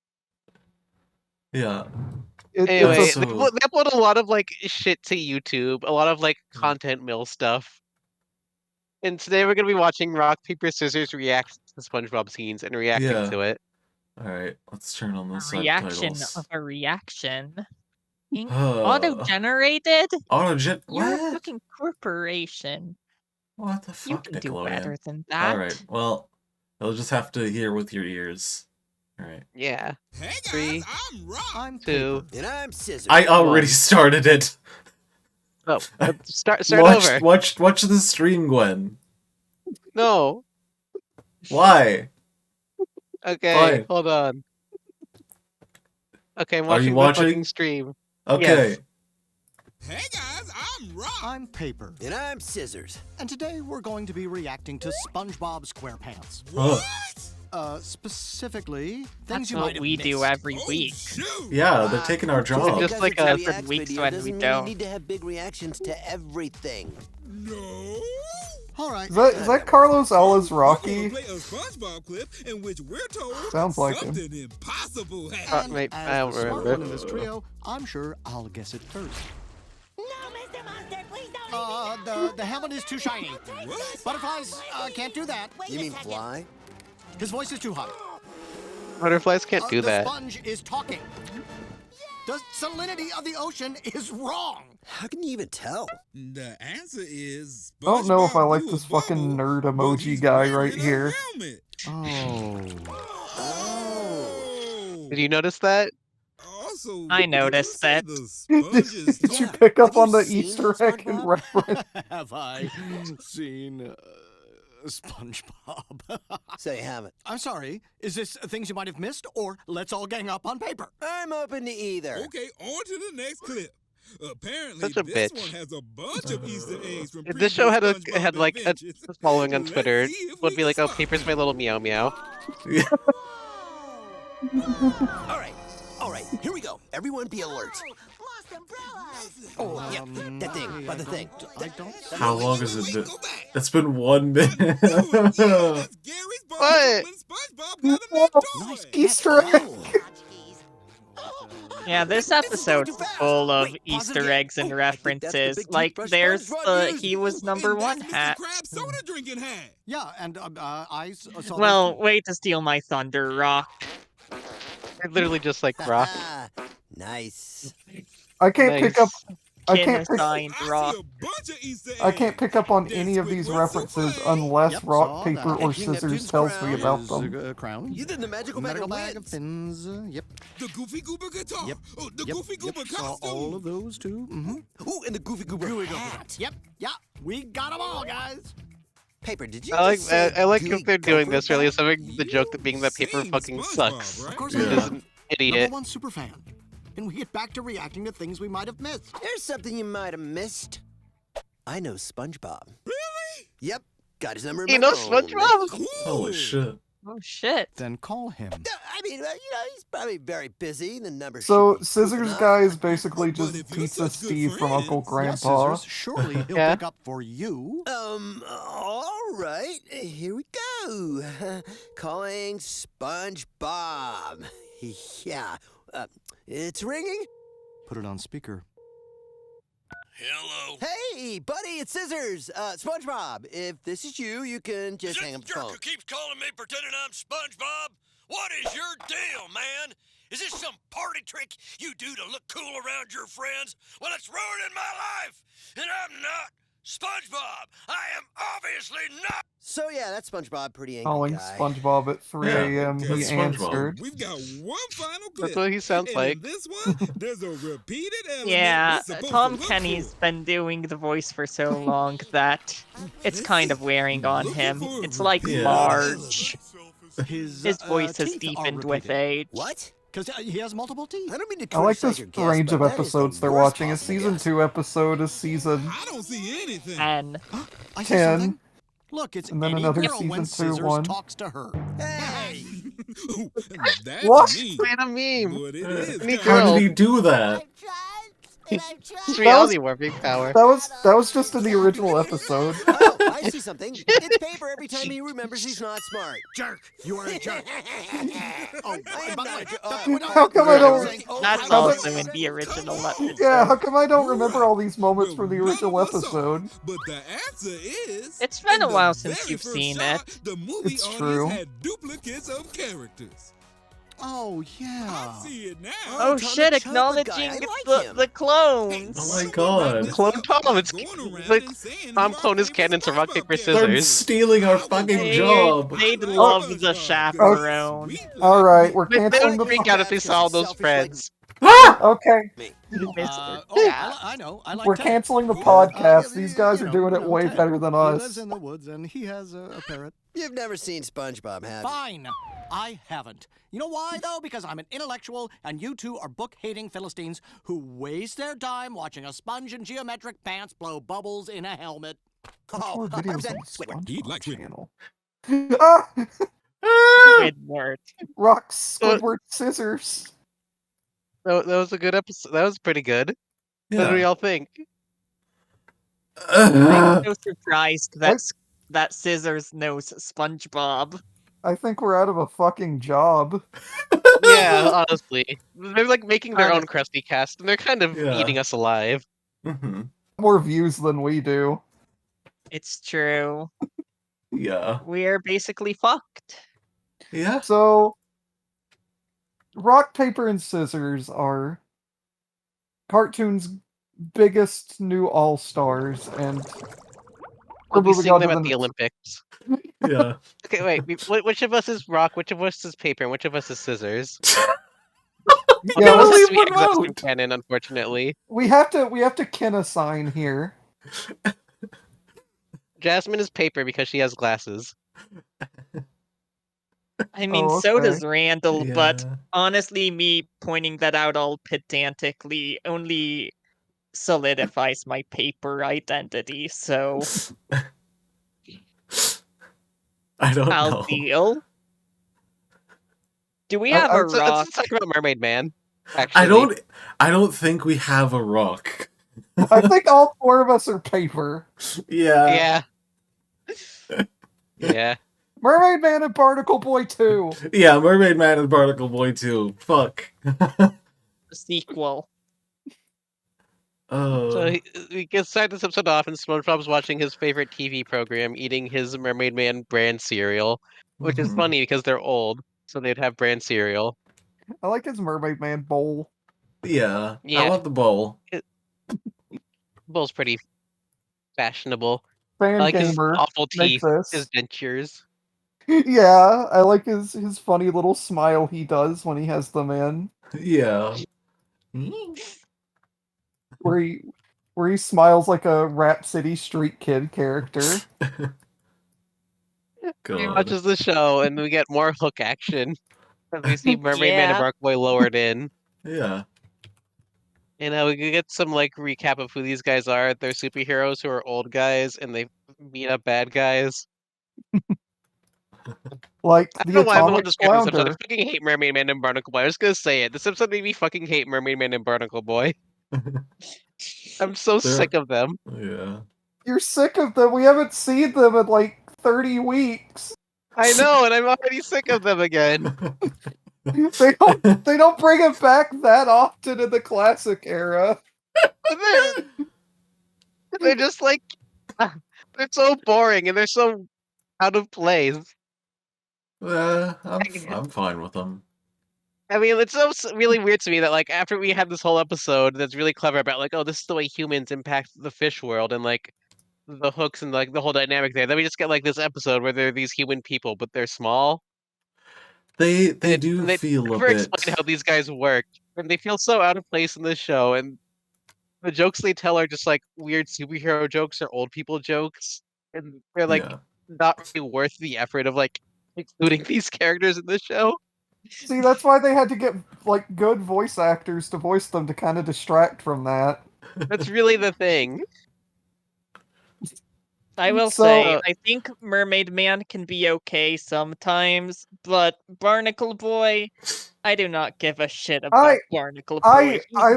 Yeah. It's Anyway, a So, they upload a lot of like shit to YouTube, a lot of like content mill stuff. And today we're gonna be watching Rock Paper Scissors react to SpongeBob scenes and reacting yeah. to it. Alright, let's turn on the A reaction subtitles. of a reaction. Uh, Auto-generated? Autogen... You're a What? fucking corporation. What the You fuck, can do Nickelodeon? better than that. Alright, well, you'll just have to hear with your ears. Alright. Yeah. Hey guys, 3, I'm Rock. I'm 2. Paper. And I'm Scissors. I already One. started it! Oh, start over. Watch the stream, Gwen. No. Why? Okay, Fine. hold on. Okay, I'm Are you watching the fucking watching? stream. Okay. Hey guys, I'm Rock. I'm Paper. And I'm Scissors. And today we're going to be reacting to SpongeBob SquarePants. What? Specifically, things That's you might what have we do missed. every week. Shoot. Yeah, they're taking our job. Just like a- a different weeks when we don't. need to have big reactions to everything. No. All right. is that Carlos Ala's We're Rocky? gonna play a SpongeBob clip in which we're told Sounds like him. something impossible happened. wait, As I don't the smart remember. one in this trio, I'm sure I'll guess it first. No, Mr. Monster, please don't The helmet is too shiny. What? Butterflies can't do that. You mean fly? His voice is too high. Butterflies can't do The that. sponge is talking. The salinity of the ocean is wrong. How can you even tell? The answer is. I don't know if I SpongeBob like blew a this fucking bubble, nerd but emoji he's guy wearing right a here. helmet. Oh. Oh. Did you notice that? Also, I did you noticed say that. the sponge is Did you Yeah. pick up Have you on the seen Easter egg and SpongeBob? reference? Have I seen SpongeBob? So you haven't. I'm sorry. Is this things you might have missed, or let's all gang up on paper? I'm open to either. Okay, on to the next clip. Apparently, Such a this bitch. one has a bunch of Easter eggs from If this show had previous SpongeBob had like a adventures. following on Let's Twitter, see if would we be like, can oh, spot Paper's my them. little meow meow. Yeah. All right, here we go. Everyone be alert. Oh, yeah, that thing, by the thing. I don't. How Wait, long wait, has it wait, been? go back. It's been 1 minute. Oh, yeah, that's Gary's What? when SpongeBob got a new toy. Nice Easter egg! Yeah, this This is episode going too is fast. full of Wait, pause it Easter again. eggs and Oh, I think that's the references. big Like, toothbrush there's SpongeBob the used. he was number And one that's hat. Mr. Krabs soda drinking hat. Yeah, and I saw. Well, those wait to steal my thunder, Rock. They're literally just like rock. Nice. I can't pick up. Nice. I Kin can't pick. assigned I Rock. see a bunch of Easter eggs. I can't pick up on There's any of these Squidward references souffle. unless Yep, rock, saw paper, that. or King scissors Neptune's tells me crown about is them. a crown. You did the magical bag Medical of bag of winds. fins. Yep. The Goofy Goober guitar. Yep. Oh, the Yep. Goofy Goober Yep. Saw costume. all of those too. Mm-hmm. Ooh, and the Goofy Goober hat. Yep. Yeah. We got them all, guys. Paper, did you I like just say I like gooey if they're doing gopher this really bag? something the joke that being that Paper Seen fucking SpongeBob, sucks. right? Of course Yeah. we Is are. an Number idiot. one super fan. And we get back to reacting to things we might have missed. Here's something you might have missed. I know SpongeBob. Really? Yep, got his number in You my know phone. SpongeBob? Cool. Holy shit. Oh shit. Then call him. No, I mean, he's probably very busy. The number So should be Scissors enough. Guy is basically But just if you're Pizza such good Steve from Uncle friends- Yeah, Grandpa. Scissors. Surely he'll Yeah. pick up for you. All right, here we go. Calling SpongeBob. Yeah, it's ringing. Put it on speaker. Hello. Hey, buddy, it's Scissors. SpongeBob, if this is you, you can just hang up the phone. keeps calling me pretending I'm SpongeBob? What is your deal, man? Is this some party trick you do to look cool around your friends? Well, it's ruining my life, and I'm not SpongeBob. I am obviously not. So yeah, that's SpongeBob, pretty angry Calling guy. SpongeBob at 3 Yeah, a.m. that's He SpongeBob. answered. We've got one final clip. That's what he sounds and like. in this one, there's a repeated element. Yeah, we're supposed Tom to look Kenny's for. been doing the voice for so long that it's kind of wearing on him. It's like Yeah. Marge. His voice has teeth are deepened with repeated. age. What? Because he has multiple teeth. I don't mean to I like criticize this your guess, range but of that is the episodes they're worst watching. A possible season guess. 2 episode, a season I don't see anything. And I see 10. something. Look, it's And then any another girl when season two Scissors one. talks to her. Hey! Ooh, that's What? mean. Playing a meme. But it is Any kinda- girl. How did he do that? It's reality warping power. That was just in the original episode. Oh, I see something. It's Paper every time he remembers he's not smart. Jerk! You are a jerk. Oh, I and am by the not way, a jerk. How come I don't- that's How also the- in the original episode. Yeah, how come I don't remember all these moments Well, from the none original of us are. episode? But the answer is. It's been in a the while since very you've first seen shot, it. The movie It's audience true. had duplicates of characters. Oh, yeah. I see it now. Oh Tom the shit, Chocolate acknowledging Guy. I like the, him. the clones. Oh my god. Clone Tom, it's like Tom Clone is canon to rock, paper, They're scissors. stealing our fucking They'd, job. they'd love the chaperone. Alright, we're They canceling would the. freak out if they saw all those Selfish like- friends. Okay, I know. I like we're Ted. canceling the Uh, podcast. yeah, These guys you are know, doing it way Ted. better than He lives us. in the woods and he has a parrot. You've never seen SpongeBob, have you? Fine. I haven't. You know why, though? Because I'm an intellectual, and you two are book-hating Philistines who waste their time watching a sponge in geometric pants blow bubbles in a helmet. More videos on Squidward. He'd SpongeBob like Squidward. channel. Ah! Squidward. Rock, Squidward, scissors. That was a good episode. That was pretty good. What do Yeah. y'all think? I'm so surprised that Scissors knows SpongeBob. I think we're out of a fucking job. Yeah, honestly. They're like making their own Honestly. Krusty cast, and they're kind of Yeah. eating us alive. Mm-hmm. more views than we do. It's true. Yeah. We're basically fucked. Yeah. So, rock, paper, and scissors are cartoon's biggest new all-stars, and We'll be moving seeing on them to at the the next- Olympics. Yeah. Okay, wait. Which of us is rock? Which of us is paper? And which of us is scissors? Yeah, Okay, this has leave to be them exhaustion out. canon, unfortunately. we have to kin a sign here. Jasmine is paper because she has glasses. I mean, Oh, so okay. does Randall, but Yeah. honestly, me pointing that out all pedantically only solidifies my paper identity, so I don't I'll know. deal. Do we I- have I- a Let's rock? talk about Mermaid Man. Actually, I don't think we have a rock. I think all four of us are paper. Yeah. Yeah. Mermaid Man and Barnacle Boy too. Yeah, Mermaid Man and Barnacle Boy too. Fuck. Sequel. So we can start this episode off, and SpongeBob's watching his favorite TV program, eating his Mermaid Man brand cereal, which is Mhm. funny because they're old, so they'd have brand cereal. I like his Mermaid Man bowl. Yeah. I Yeah. want the bowl. Bowl's pretty fashionable. Fan I like his gamer awful makes teeth, this. his dentures. Yeah, I like his funny little smile he does when he has them in, Yeah. where he smiles like a Rap City Street Kid character. He God. watches the show, and we get more hook action. As we see Mermaid Man and Yeah. Bark Boy lowered in. Yeah. And we can get some like recap of who these guys are. They're superheroes who are old guys, and they beat up bad guys. Like I the don't know why I'm the one Atomic describing this episode. I Flounder. fucking hate Mermaid Man and Barnacle Boy. I was gonna say it. This episode made me fucking hate Mermaid Man and Barnacle Boy. I'm so They're- sick of them. Yeah. You're sick of them. We haven't seen them in like 30 weeks. I know, and I'm already sick of them again. They don't bring it back that often in the classic era. They're just like they're so boring and they're so out of place. I'm fine with them. I mean, it's so really weird to me that like after we had this whole episode that's really clever about like, oh, this is the way humans impact the fish world and like the hooks and like the whole dynamic there. Then we just get like this episode where they're these human people, but they're small. They And do they feel a never bit. explain how these guys work, and they feel so out of place in this show. And the jokes they tell are just like weird superhero jokes or old people jokes, and they're like Yeah. not really worth the effort of like including these characters in the show. See, that's why they had to get like good voice actors to voice them to kind of distract from that. That's really the thing. I will So- say, I think Mermaid Man can be okay sometimes, but Barnacle Boy, I do not give a shit about Barnacle Boy. I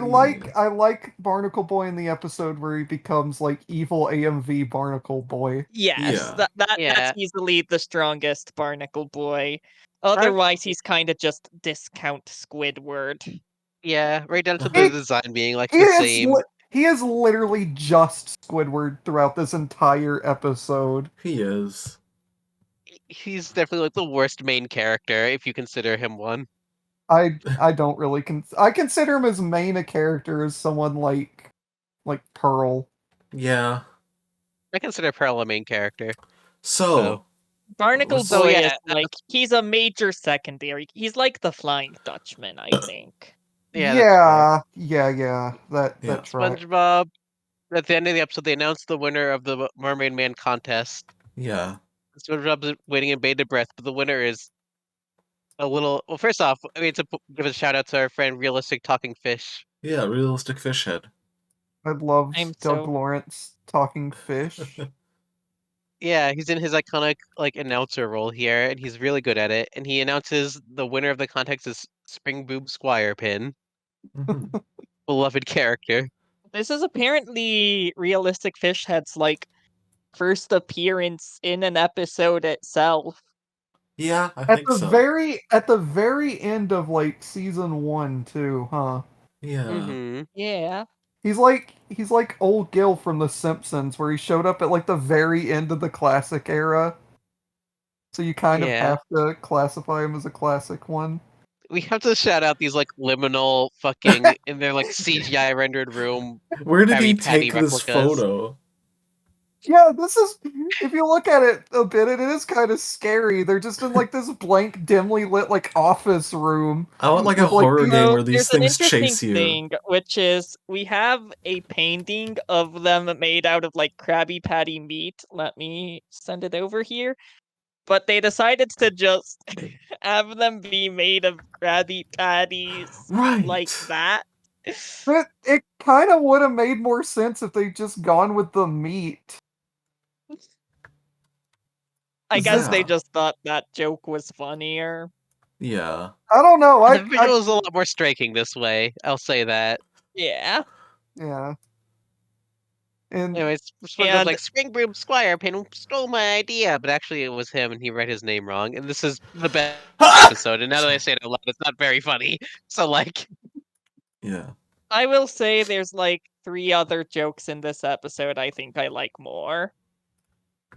like Barnacle Boy in the episode where he becomes like evil AMV Barnacle Boy. Yes, Yeah. Yeah. that's easily the strongest Barnacle Boy. Otherwise, he's kind of just discount Squidward. Yeah, right down to the design being like He the is same. he is literally just Squidward throughout this entire episode. He is. He's definitely like the worst main character if you consider him one. I don't really I consider him as main a character as someone like Pearl. Yeah. I consider Pearl a main character. So Barnacle So, Boy yeah, is like, he's a major secondary. He's like the Flying Dutchman, I think. Yeah, that's yeah. That Yeah. that's right. SpongeBob. At the end of the episode, they announced the winner of the Mermaid Man contest. yeah. SpongeBob's waiting in bated breath, but the winner is a little. Well, first off, I mean to give a shout out to our friend Realistic Talking Fish. Yeah, realistic fish head. I love I'm Doug so- Lawrence talking fish. Yeah, he's in his iconic like announcer role here, and he's really good at it. And he announces the winner of the contest is Spring Boob Squarepin, Mhm. beloved character. This is apparently Realistic Fish Head's like first appearance in an episode itself. Yeah, I At think the so. very end of like season 1 too, huh? Yeah. Mm-hmm. Yeah. He's like old Gil from The Simpsons, where he showed up at like the very end of the classic era. So you kind of Yeah. have to classify him as a classic one. We have to shout out these like liminal fucking in their like CGI rendered room Where did he Krabby Patty take this replicas. photo? Yeah, this is. If you look at it a bit, it is kind of scary. They're just in like this blank, dimly lit like office room I want like a with like horror these. game So where these there's an things interesting chase you. thing, which is we have a painting of them made out of like Krabby Patty meat. Let me send it over here. But they decided to just have them be made of Krabby Patties like Right. that. It kind of would have made more sense if they just gone with the meat. I guess they Yeah. just thought that joke was funnier. Yeah. I don't know. The visual is a lot more striking this way. I'll say that. Yeah. Yeah. And Anyways, SpongeBob's And like, Spring Broom Squarepants stole my idea, but actually it was him and he read his name wrong. And this is the best episode. And now that I say it out loud, it's not very funny. So like, Yeah. I will say there's like 3 other jokes in this episode I think I like more.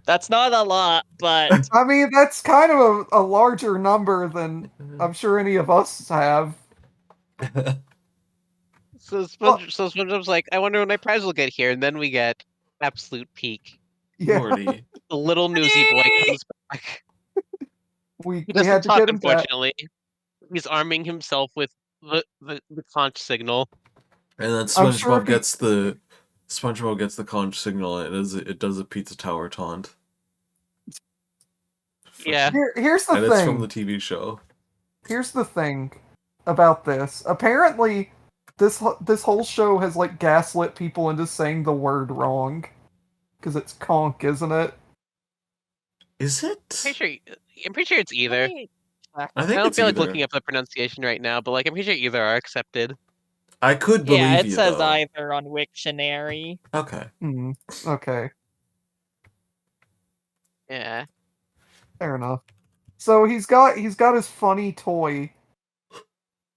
That's not a lot, but I mean, that's kind of a larger number than I'm sure any of us have. so Well- SpongeBob's like, I wonder when my prize will get here. And then we get absolute peak. Yeah, Morty. The little newsy boy comes back. we He we doesn't had to talk, get him back. unfortunately. He's arming himself with the conch signal. And then I'm sure SpongeBob gets the conch signal and it does a pizza tower taunt. Yeah. Here's the And thing. it's from the TV show. Here's the thing about this. Apparently, this whole show has like gaslit people into saying the word wrong, because it's conch, isn't it? Is it? I'm pretty sure it's either. I I think don't it's feel like either. looking up the pronunciation right now, but like I'm pretty sure either are accepted. I could yeah, believe it you says though. either on Wiktionary. Okay. Okay, Yeah. fair enough. So he's got his funny toy.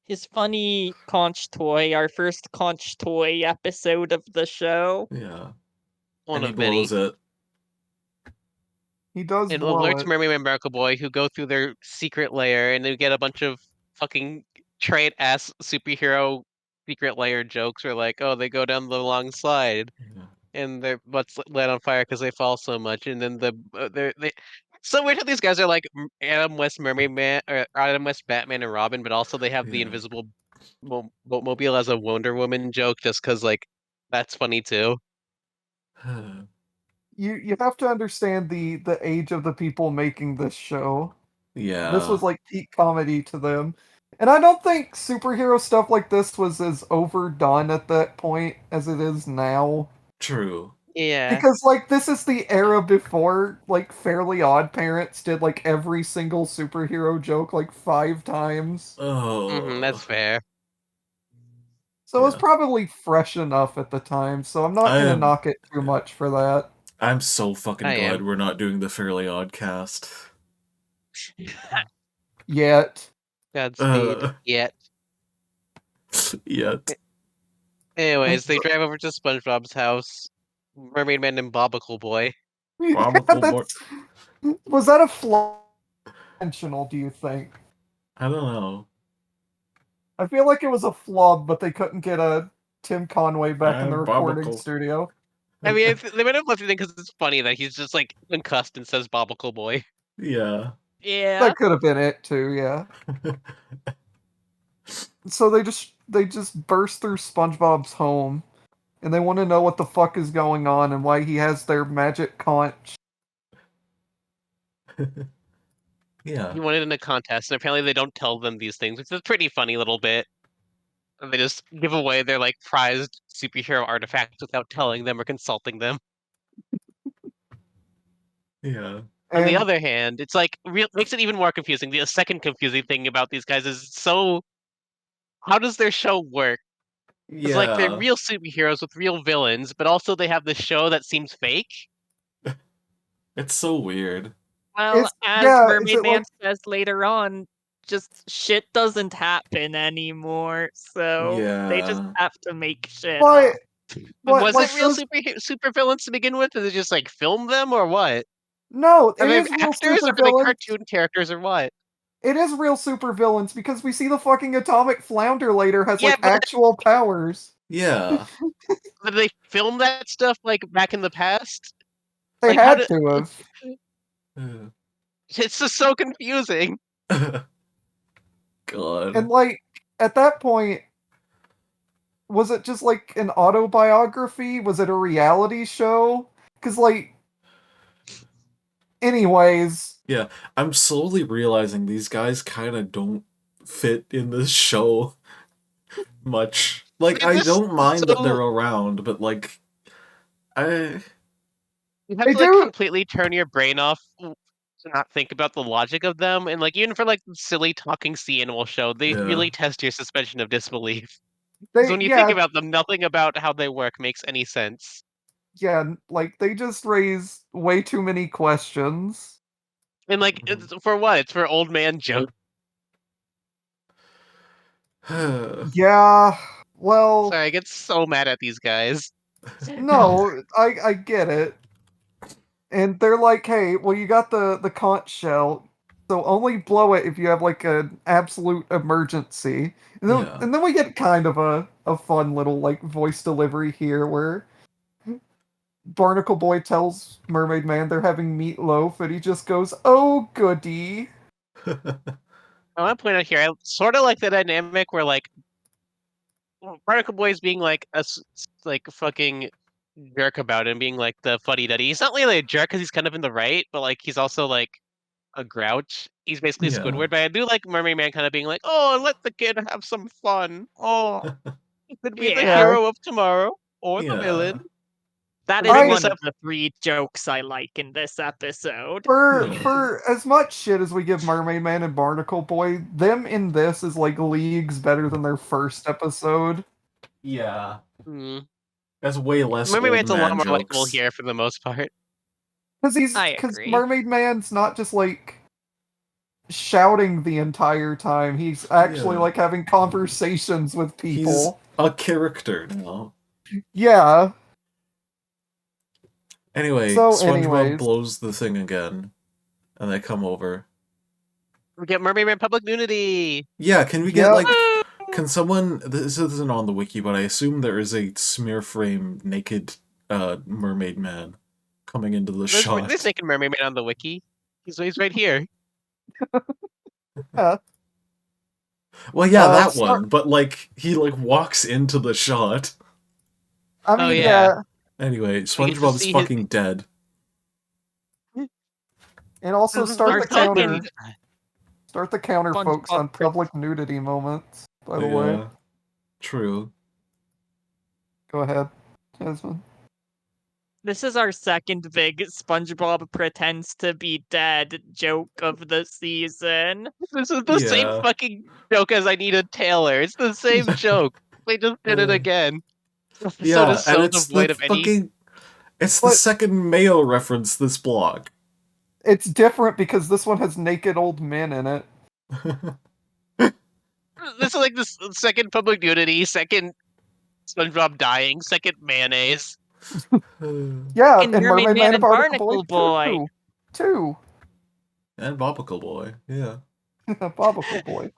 His funny conch toy, our first conch toy episode of the show. Yeah. One and he of many. blows it. He does It blow alerts it. Mermaid and Miracle Boy who go through their secret lair and they get a bunch of fucking trade ass superhero secret lair jokes where like, oh, they go down the long slide Yeah. and their butts lit on fire because they fall so much, and then they. So weird how these guys are like Adam West Mermaid Man or Adam West Batman and Robin, but also they have the Yeah. invisible boatmobile as a Wonder Woman joke just because like that's funny too. You have to understand the age of the people making this show. Yeah. This was like peak comedy to them. And I don't think superhero stuff like this was as overdone at that point as it is now. True. Yeah. Because like this is the era before like Fairly Odd Parents did like every single superhero joke like 5 times. Oh. That's fair. So it was Yeah. probably fresh enough at the time, so I'm not gonna knock it too much for that. I'm so fucking I glad am. we're not doing the Fairly Odd cast. Yet. Godspeed. Yet. Yet. Anyways, they drive over to SpongeBob's house. Mermaid Man and Bobacle Boy. Bobacle Boy. Was that a flaw intentional, do you think? I don't know. I feel like it was a flub, but they couldn't get a Tim Conway back in the recording Bobacle. studio. I mean, they might have left it in because it's funny that he's just like concussed and says Bobacle Boy. Yeah. Yeah. That could have been it too, yeah. So they just burst through SpongeBob's home, and they want to know what the fuck is going on and why he has their magic conch. Yeah. He won it in a contest, and apparently they don't tell them these things, which is a pretty funny little bit. And they just give away their like prized superhero artifacts without telling them or consulting them. Yeah. On the And other hand, it's like makes it even more confusing. The second confusing thing about these guys is how does their show work? It's like they're Yeah. real superheroes with real villains, but also they have this show that seems fake. It's so weird. Well, It's- as yeah, is Mermaid it Man like- says later on, just shit doesn't happen anymore, so they just Yeah. have to make shit But up. But What, was like it real those? super villains to begin with? Did they just like film them or what? No, Are it they is real actors? Are they supervillains. cartoon characters or what? It is real supervillains because we see the fucking atomic flounder later has Yeah, like but actual powers. Yeah. did they film that stuff like back in the past? They Like how had did to have. it's just so confusing. God. And like at that point, was it just like an autobiography? Was it a reality show? Because like, anyways, Yeah, I'm slowly realizing these guys kind of don't fit in this show much. Like, Like, I this don't mind that they're so around, but like, I you have they to like do. completely turn your brain off to not think about the logic of them, and like even for like silly talking sea animal show, they yeah. really test your suspension of disbelief. Because They when you think yeah about them, nothing about how they work makes any sense. yeah like they just raise way too many questions. And like, Mhm. it's for what? It's for old man Joe. Yeah, well, Sorry, I get so mad at these guys. no, I get it. And they're like, hey, well, you got the conch shell, so only blow it if you have like an absolute emergency. Yeah. And then we get kind of a fun little like voice delivery here where Barnacle Boy tells Mermaid Man they're having meatloaf, and he just goes, "Oh goody." I want to point out here, I sort of like the dynamic where like Particle Boy's being like like fucking jerk about it and being like the fuddy duddy. He's not really a jerk because he's kind of in the right, but like he's also like a grouch. He's basically Yeah. Squidward, but I do like Mermaid Man kind of being like, "Oh, let the kid have some fun. Oh, he could be the Yeah, Yeah, hero of tomorrow or the Yeah. villain." that They is bring I this one up. of the three jokes I like in this episode. Yeah. for as much shit as we give Mermaid Man and Barnacle Boy, them in this is like leagues better than their first episode. Yeah. Hmm. That's way less Mermaid old Man's a lot man more likable jokes. here for the most part. I Because agree. Mermaid Man's not just like shouting the entire time. He's actually Yeah. like having conversations with He's people. a character now. Yeah. Anyway, So, SpongeBob anyways, blows the thing again, and they come over. We get Mermaid Man public nudity. Yeah, can we get yep. like, can someone, this isn't on the wiki, but I assume there is a smear frame naked mermaid man coming into the There's shot. naked Mermaid Man on the wiki. He's right here. Yeah. Well, yeah, that Start. one, but like, he like walks into the shot. I Oh mean, yeah, yeah, Anyway, we get to SpongeBob's see his fucking dead. and also our token. start the counter, folks, SpongeBob on public nudity moments. By the way, Yeah, true. go ahead, Jasmine. This is our second big SpongeBob pretends to be dead joke of the season. This is the same Yeah. fucking joke as I Needed Taylor. It's the same joke. They just did it Uh, again. This episode yeah, is and so it's the devoid of any. fucking, it's the But second Mayo reference this blog. it's different because this one has naked old men in it. This is like the second public nudity, second SpongeBob dying, second mayonnaise. Yeah, And and Mermaid Mermaid Man Man and and Barnacle Boy Barnacle Boy. too. And Bobacle Boy, yeah. Bobacle Boy.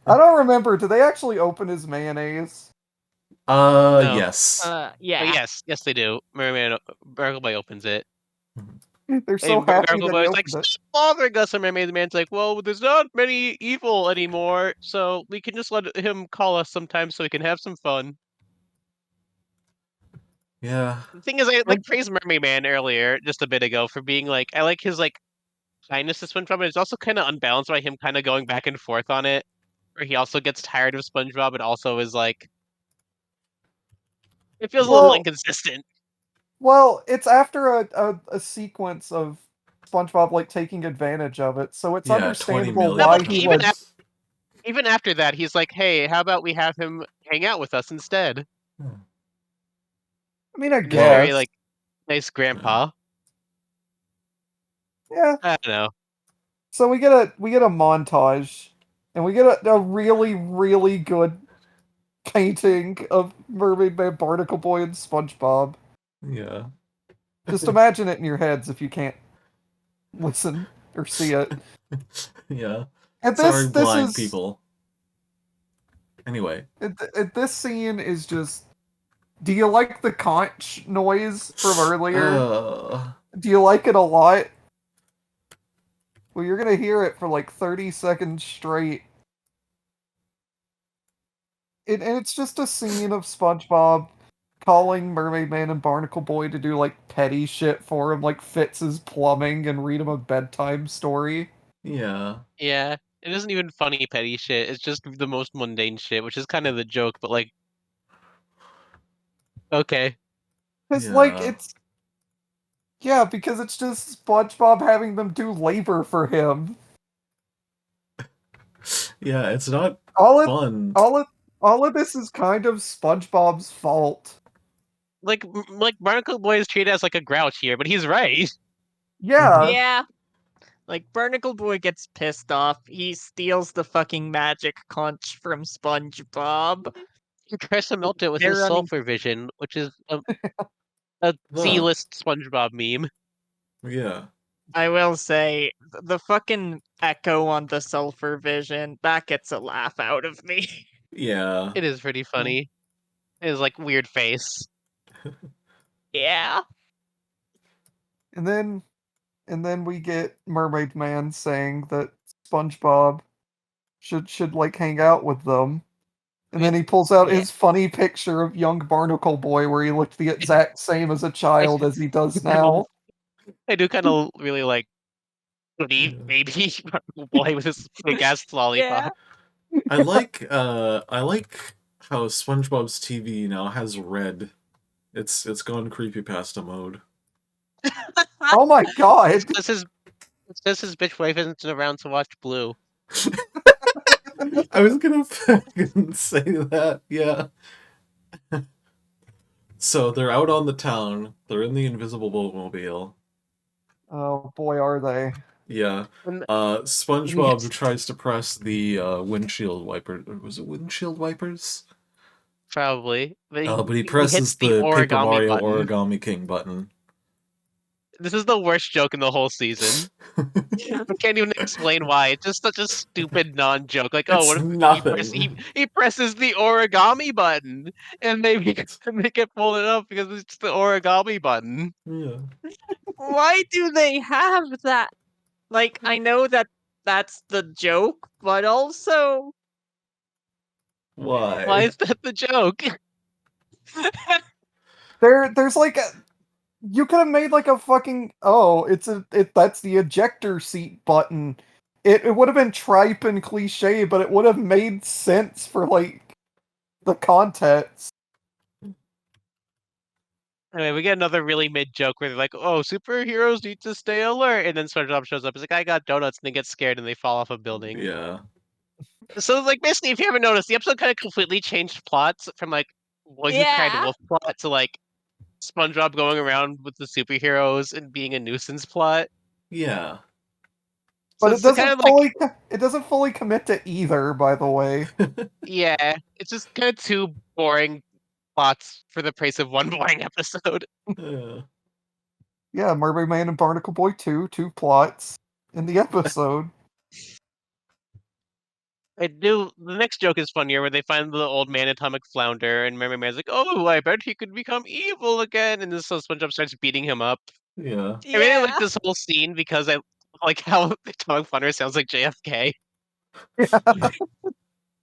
I don't remember. Do they actually open his mayonnaise? No. Yes. Oh, Yeah. yes, they do. Mermaid Barnacle Boy opens it. They're so And happy Barnacle that he Boy's like, opened it. "Stop bothering us." And Mermaid Man's like, "Well, there's not many evil anymore, so we can just let him call us sometimes so we can have some fun." Yeah. The thing is, I And like praised Mermaid Man earlier, just a bit ago, for being like, I like his like kindness to SpongeBob, but it's also kind of unbalanced by him kind of going back and forth on it, where he also gets tired of SpongeBob, but also is like, it feels a little well, inconsistent. it's after a sequence of SpongeBob like taking advantage of it, so it's Yeah, 20 understandable No, million why but he would. times. even after that, he's like, "Hey, how about we have him hang out with us instead?" Hmm. I mean, I And it's very guess. like nice grandpa. Yeah. I don't know. So we get a montage, and we get a really really good painting of Mermaid Man, Barnacle Boy, and SpongeBob. Yeah. Just imagine it in your heads if you can't listen or see it. Yeah. And Sorry, this blind is people. Anyway. this scene is just. Do you like the conch noise from earlier? Do you like it a lot? Well, you're gonna hear it for like 30 seconds straight. And it's just a scene of SpongeBob calling Mermaid Man and Barnacle Boy to do like petty shit for him, like fix his plumbing and read him a bedtime story. Yeah. Yeah, it isn't even funny petty shit. It's just the most mundane shit, which is kind of the joke. But like, okay, Because like Yeah. it's because it's just SpongeBob having them do labor for him. Yeah, it's not All it fun. all of this is kind of SpongeBob's fault. like Barnacle Boy is treated as like a grouch here, but he's right. Yeah, Yeah. Like, Barnacle Boy gets pissed off. He steals the fucking magic conch from SpongeBob. He tries to melt it with They're his running. sulfur vision, which is a Huh. C-list SpongeBob meme. Yeah. I will say, the fucking echo on the sulfur vision, that gets a laugh out of me. Yeah. It is pretty funny. His like weird face. Yeah. and then we get Mermaid Man saying that SpongeBob should like hang out with them. And then he pulls out Yeah. his funny picture of young Barnacle Boy where he looked the exact same as a child as he does now. I do kind of really like maybe Barnacle Boy with his big ass lollipop. I like how SpongeBob's TV now has red. It's gone creepypasta mode. Oh my god! This his bitch wife isn't around to watch Blue. I was gonna fucking say that, yeah. So they're out on the town. They're in the invisible Bobacle. Oh boy, are they. Yeah. And SpongeBob tries to press the windshield wiper. Was it windshield wipers? probably. But he hits presses the the Paper origami Mario button. Origami King button. This is the worst joke in the whole season. I can't even explain why. It's just such a stupid non-joke. Like, oh, It's what if nothing. he presses the origami button and they make it pull it up because it's the origami button. Yeah. Why do they have that? Like, I know that that's the joke, but also, Why? Why is that the joke? There's like a. You could have made like a fucking. Oh, that's the ejector seat button. It would have been tripe and cliche, but it would have made sense for like the context. Anyway, we get another really mid joke where they're like, "Oh, superheroes need to stay alert," and then SpongeBob shows up. He's like, "I got donuts," and they get scared and they fall off a building. Yeah. So, like, basically, if you haven't noticed, the episode kind of completely changed plots from like Boy Who Cried yeah. Wolf plot to like SpongeBob going around with the superheroes and being a nuisance plot. Yeah. So But it's kind of like, it doesn't fully commit to either, by the way. yeah, it's just kind of two boring plots for the price of one boring episode. Yeah. Yeah, Mermaid Man and Barnacle Boy 2, two plots in the episode. The next joke is funnier where they find the old man atomic flounder and Mermaid Man's like, "Oh, I bet he could become evil again," and then so SpongeBob starts beating him up. Yeah. I really like this whole scene because I like how the atomic flounder sounds like JFK.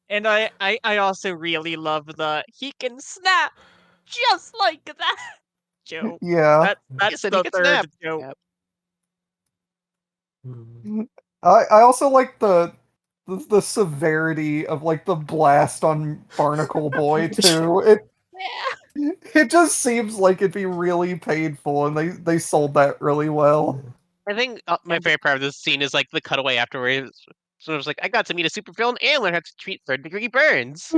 And I also really love the he can snap just like that joke. Yeah. That's He said he the could third snap. joke. Yep. I also like the severity of like the blast on Barnacle Boy too. It just seems like it'd be really painful, and they sold that really well. I think my favorite part of this scene is like the cutaway afterwards. So it was like, I got to meet a supervillain and learn how to treat third-degree burns.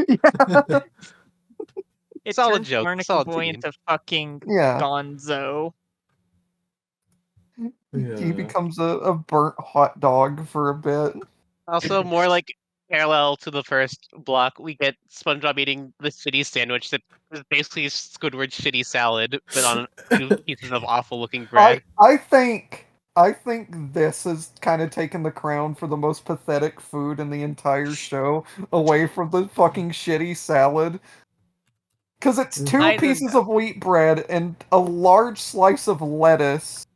It Solid turns joke, Barnacle solid Boy scene. into fucking Yeah. Gonzo. He Yeah. becomes a burnt hot dog for a bit. Also, more like parallel to the first block, we get SpongeBob eating the shitty sandwich that is basically Squidward's shitty salad, but on two pieces of awful-looking bread. I think this has kind of taken the crown for the most pathetic food in the entire show, away from the fucking shitty salad. Because it's two I don't pieces know. of wheat bread and a large slice of lettuce.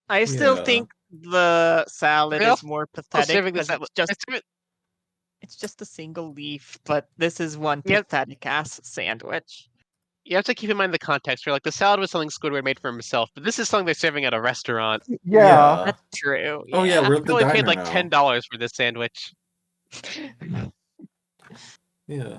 I still Yeah. think the salad They're is more Still pathetic serving this because it's just a single leaf, but this is one Yep. pathetic ass sandwich. You have to keep in mind the context. Where like the salad was something Squidward made for himself, but this is something they're serving at a restaurant. Yeah. That's true. Oh yeah, Yeah. we're at I the only paid diner like now. $10 for this sandwich. Yeah.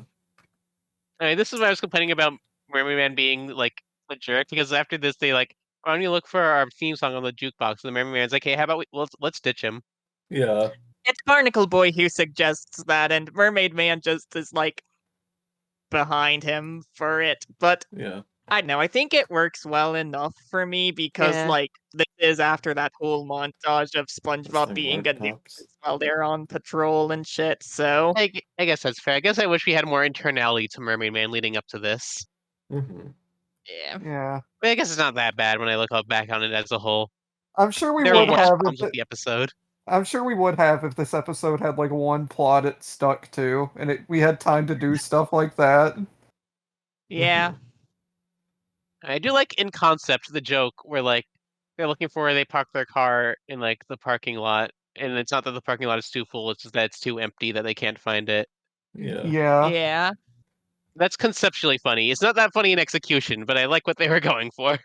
I mean, this is why I was complaining about Mermaid Man being like a jerk, because after this they like, why don't you look for our theme song on the jukebox? And the Mermaid Man's like, hey, how about let's ditch him. Yeah. It's Barnacle Boy who suggests that, and Mermaid Man just is like behind him for it. But Yeah. I don't know. I think it works well enough for me because, Yeah. like, this is after that whole montage of SpongeBob Thing being word a nuisance pops. while they're on patrol and shit. So I guess that's fair. I guess I wish we had more internality to Mermaid Man leading up to this. Mm-hmm. yeah, Yeah. But I guess it's not that bad when I look back on it as a whole. I'm sure we There are would worse have problems with the episode. I'm sure we would have if this episode had like one plot it stuck to, and we had time to do stuff like that. yeah. Mhm. I do like in concept the joke where like they're looking for where they park their car in like the parking lot, and it's not that the parking lot is too full; it's just that it's too empty that they can't find it. Yeah. Yeah. Yeah. That's conceptually funny. It's not that funny in execution, but I like what they were going for.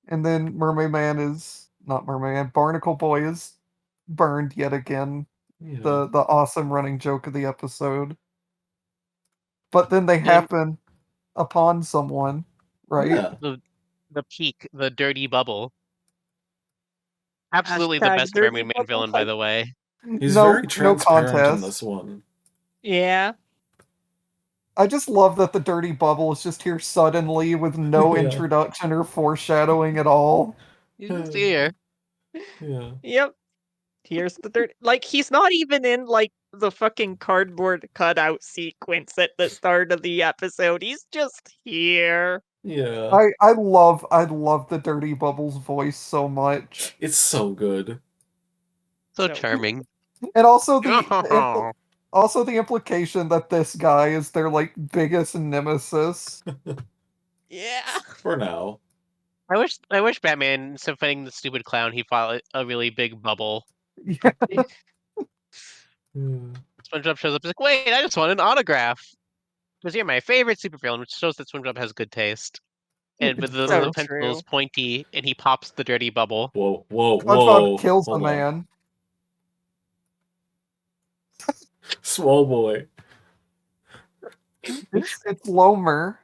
And then Mermaid Man is not Mermaid Man, Barnacle Boy is burned yet again. Yeah. The awesome running joke of the episode. But then they And happen upon someone, right? Yeah. the peak, the dirty bubble. Absolutely the Hashtag best dirty Mermaid Man bubble villain, by hype. the way. He's no, very no transparent in contest. this one. Yeah. I just love that the dirty bubble is just here suddenly with no Yeah. introduction or foreshadowing at all. He's just here. Yeah. Yep. Here's the dirt. Like, he's not even in, like, the fucking cardboard cutout sequence at the start of the episode. He's just here. Yeah. I love the dirty bubble's voice so much. It's so good. So So- charming. And also also the implication that this guy is their like biggest nemesis. Yeah. For now. I wish Batman, instead of fighting the stupid clown, he fought a really big bubble. Yeah. Yeah. SpongeBob shows up, he's like, wait, I just want an autograph. Because you're my favorite supervillain, which shows that SpongeBob has good taste. And with the So little pencils true. pointy, and he pops the dirty bubble. Whoa, whoa, SpongeBob whoa. kills the Hold on. man. Small boy. It's Lomer.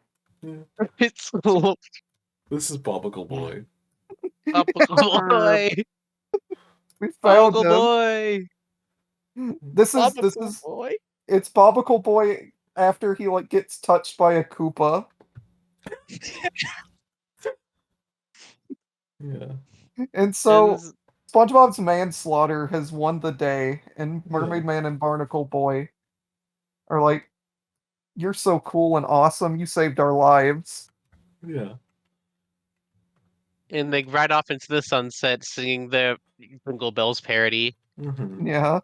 It's This is Bobacle boy. Bobacle boy. We found Bobacle him. boy. This is Bobacle boy. it's Bobacle Boy after he like gets touched by a Koopa. Yeah. And so And SpongeBob's manslaughter has won the day, and Mermaid Man and Barnacle Boy are like, "You're so cool and awesome. You saved our lives." Yeah. and they ride off into the sunset singing the Jingle Bells parody. Mm-hmm. Yeah.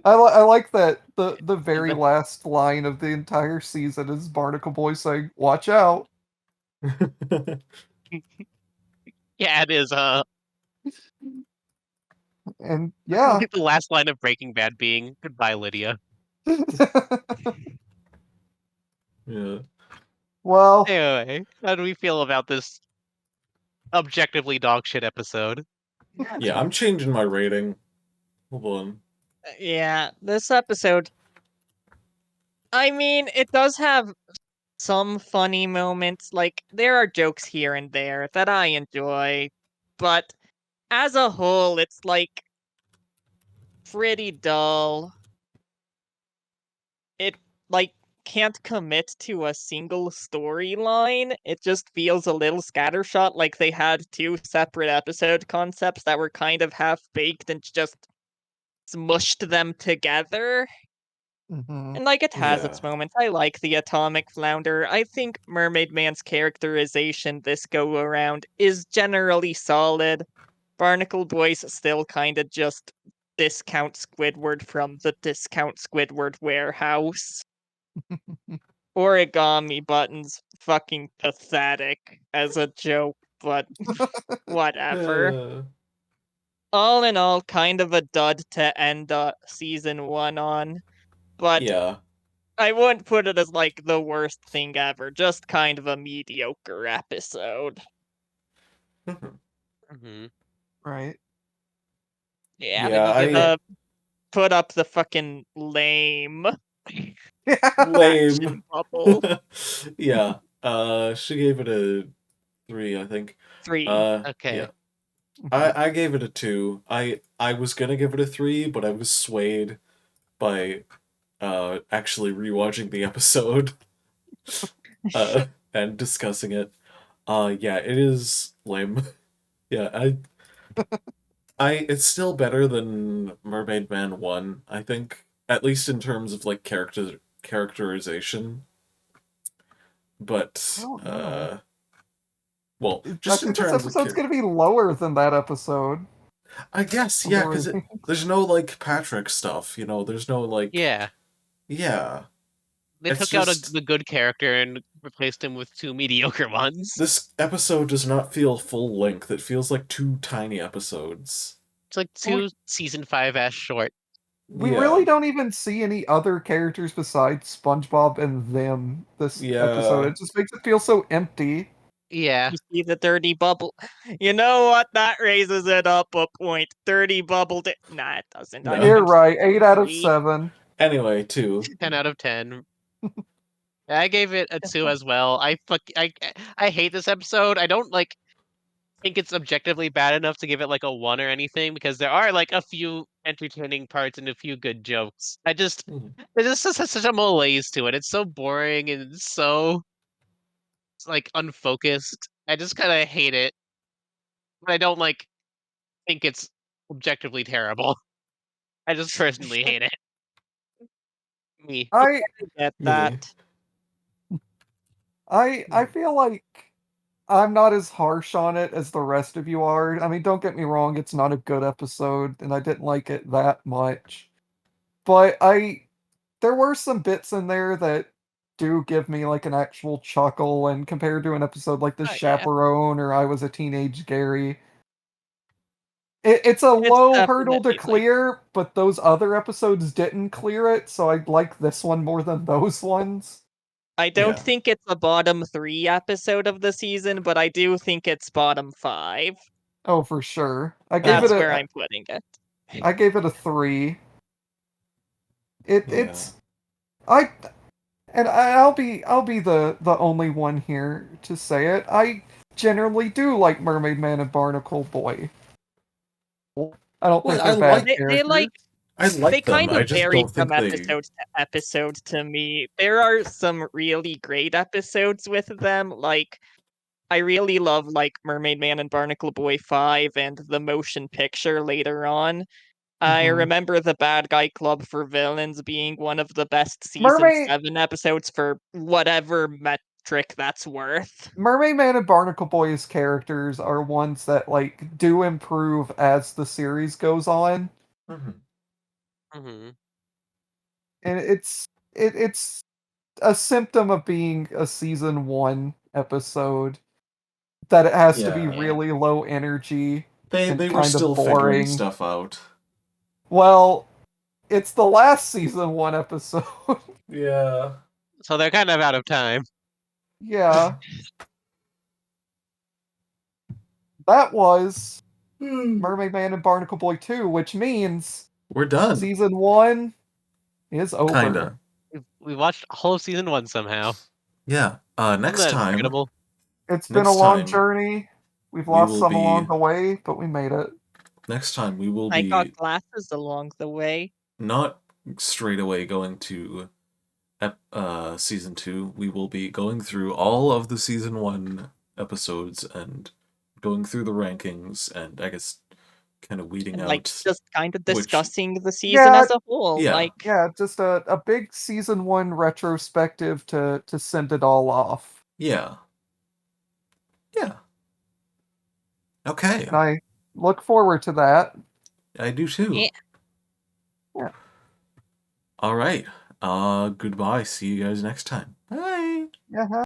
I like that the very the- last line of the entire season is Barnacle Boy saying, "Watch out." Yeah, it is. And I yeah. like the last line of Breaking Bad being "Goodbye, Lydia." Yeah. Well, Anyway, how do we feel about this objectively dog shit episode? Yeah, I'm changing my rating. Hold on. Yeah, this episode. I mean, it does have some funny moments. Like, there are jokes here and there that I enjoy, but as a whole, it's like pretty dull. It, like, can't commit to a single storyline. It just feels a little scattershot, like they had two separate episode concepts that were kind of half-baked and just smushed them together. Mhm. And like it has Yeah. its moments. I like the Atomic Flounder. I think Mermaid Man's characterization this go around is generally solid. Barnacle Boy's still kind of just discount Squidward from the discount Squidward warehouse. Origami Button's fucking pathetic as a joke, but whatever. Yeah. All in all, kind of a dud to end season 1 on, but Yeah. I wouldn't put it as like the worst thing ever, just kind of a mediocre episode. Hmm. Right. Yeah, Yeah, I put up the fucking lame lame. action bubble. Yeah. She gave it a 3, I think. 3. Okay. Yeah. I gave it a 2. I was gonna give it a 3, but I was swayed by actually rewatching the episode and discussing it. Yeah, it is lame. Yeah, it's still better than Mermaid Man 1, I think. At least in terms of like characterization. But I don't know. well, I just in think this terms of episode's gonna be lower than that episode. I guess, yeah, because Or- there's no like Patrick stuff, you know. There's no like Yeah. yeah. They It's took out just- the good character and replaced him with two mediocre ones. This episode does not feel full length. It feels like 2 tiny episodes. It's like two season 5 short. We Yeah. really don't even see any other characters besides SpongeBob and them this Yeah. episode. It just makes it feel so empty. Yeah. You see the dirty bubble. You know what? That raises it up a point. Dirty bubble. Nah, it doesn't. No. I You're give it right. 8 out of 3. 7. Anyway, 2. 10 out of 10. I gave it a 2 as well. I hate this episode. I don't like think it's objectively bad enough to give it like a 1 or anything because there are like a few entertaining parts and a few good jokes. It just has such a malaise to it. It's so boring and it's so like unfocused. I just kind of hate it. But I don't like think it's objectively terrible. I just personally hate it. Me. I Get Me. that. I feel like I'm not as harsh on it as the rest of you are. I mean, don't get me wrong, it's not a good episode, and I didn't like it that much. But there were some bits in there that do give me like an actual chuckle, and compared to an episode like The Oh, yeah. Chaperone or I Was a Teenage Gary, it's a low hurdle to definitely, like- clear, but those other episodes didn't clear it, so I like this one more than those ones. I don't Yeah. think it's a bottom 3 episode of the season, but I do think it's bottom 5. Oh, for sure. I gave That's it where a I'm putting it. I gave it a 3. Yeah. It's I'll be the only one here to say it. I generally do like Mermaid Man and Barnacle Boy. I don't think Well, they're I bad like- They characters. like I like they them. kind I of just vary don't think from they episode to episode to me. There are some really great episodes with them. Like, I really love like Mermaid Man and Barnacle Boy 5 and the motion picture later on. I Mhm. remember the Bad Guy Club for Villains being one of the best season Mermaid- 7 episodes for whatever metric that's worth. Mermaid Man and Barnacle Boy's characters are ones that like do improve as the series goes on. Mhm. Hmm. And it's a symptom of being a season 1 episode that it has to be Yeah. really low energy. They and were kinda still boring. figuring stuff out. Well, it's the last season 1 episode. Yeah. So they're kind of out of time. Yeah. That was Hmm. Mermaid Man and Barnacle Boy 2, which means We're done. season 1 is over. Kinda. We watched all of season 1 somehow. Yeah. Next Isn't that time. incredible? It's been a Next long time, journey. We've we lost will some along be- the way, but we made it. Next time we will I be got glasses along the way. not straight away going to season 2, we will be going through all of the season 1 episodes and going through the rankings and I guess kind of weeding And, out like, just kind of which- discussing the season Yeah, as a whole. yeah. Like, Yeah, just a big season 1 retrospective to send it all off. Yeah. Yeah. Okay. And I look forward to that. I do too. Yeah. Yeah. All right. Goodbye. See you guys next time. Bye. Yeah.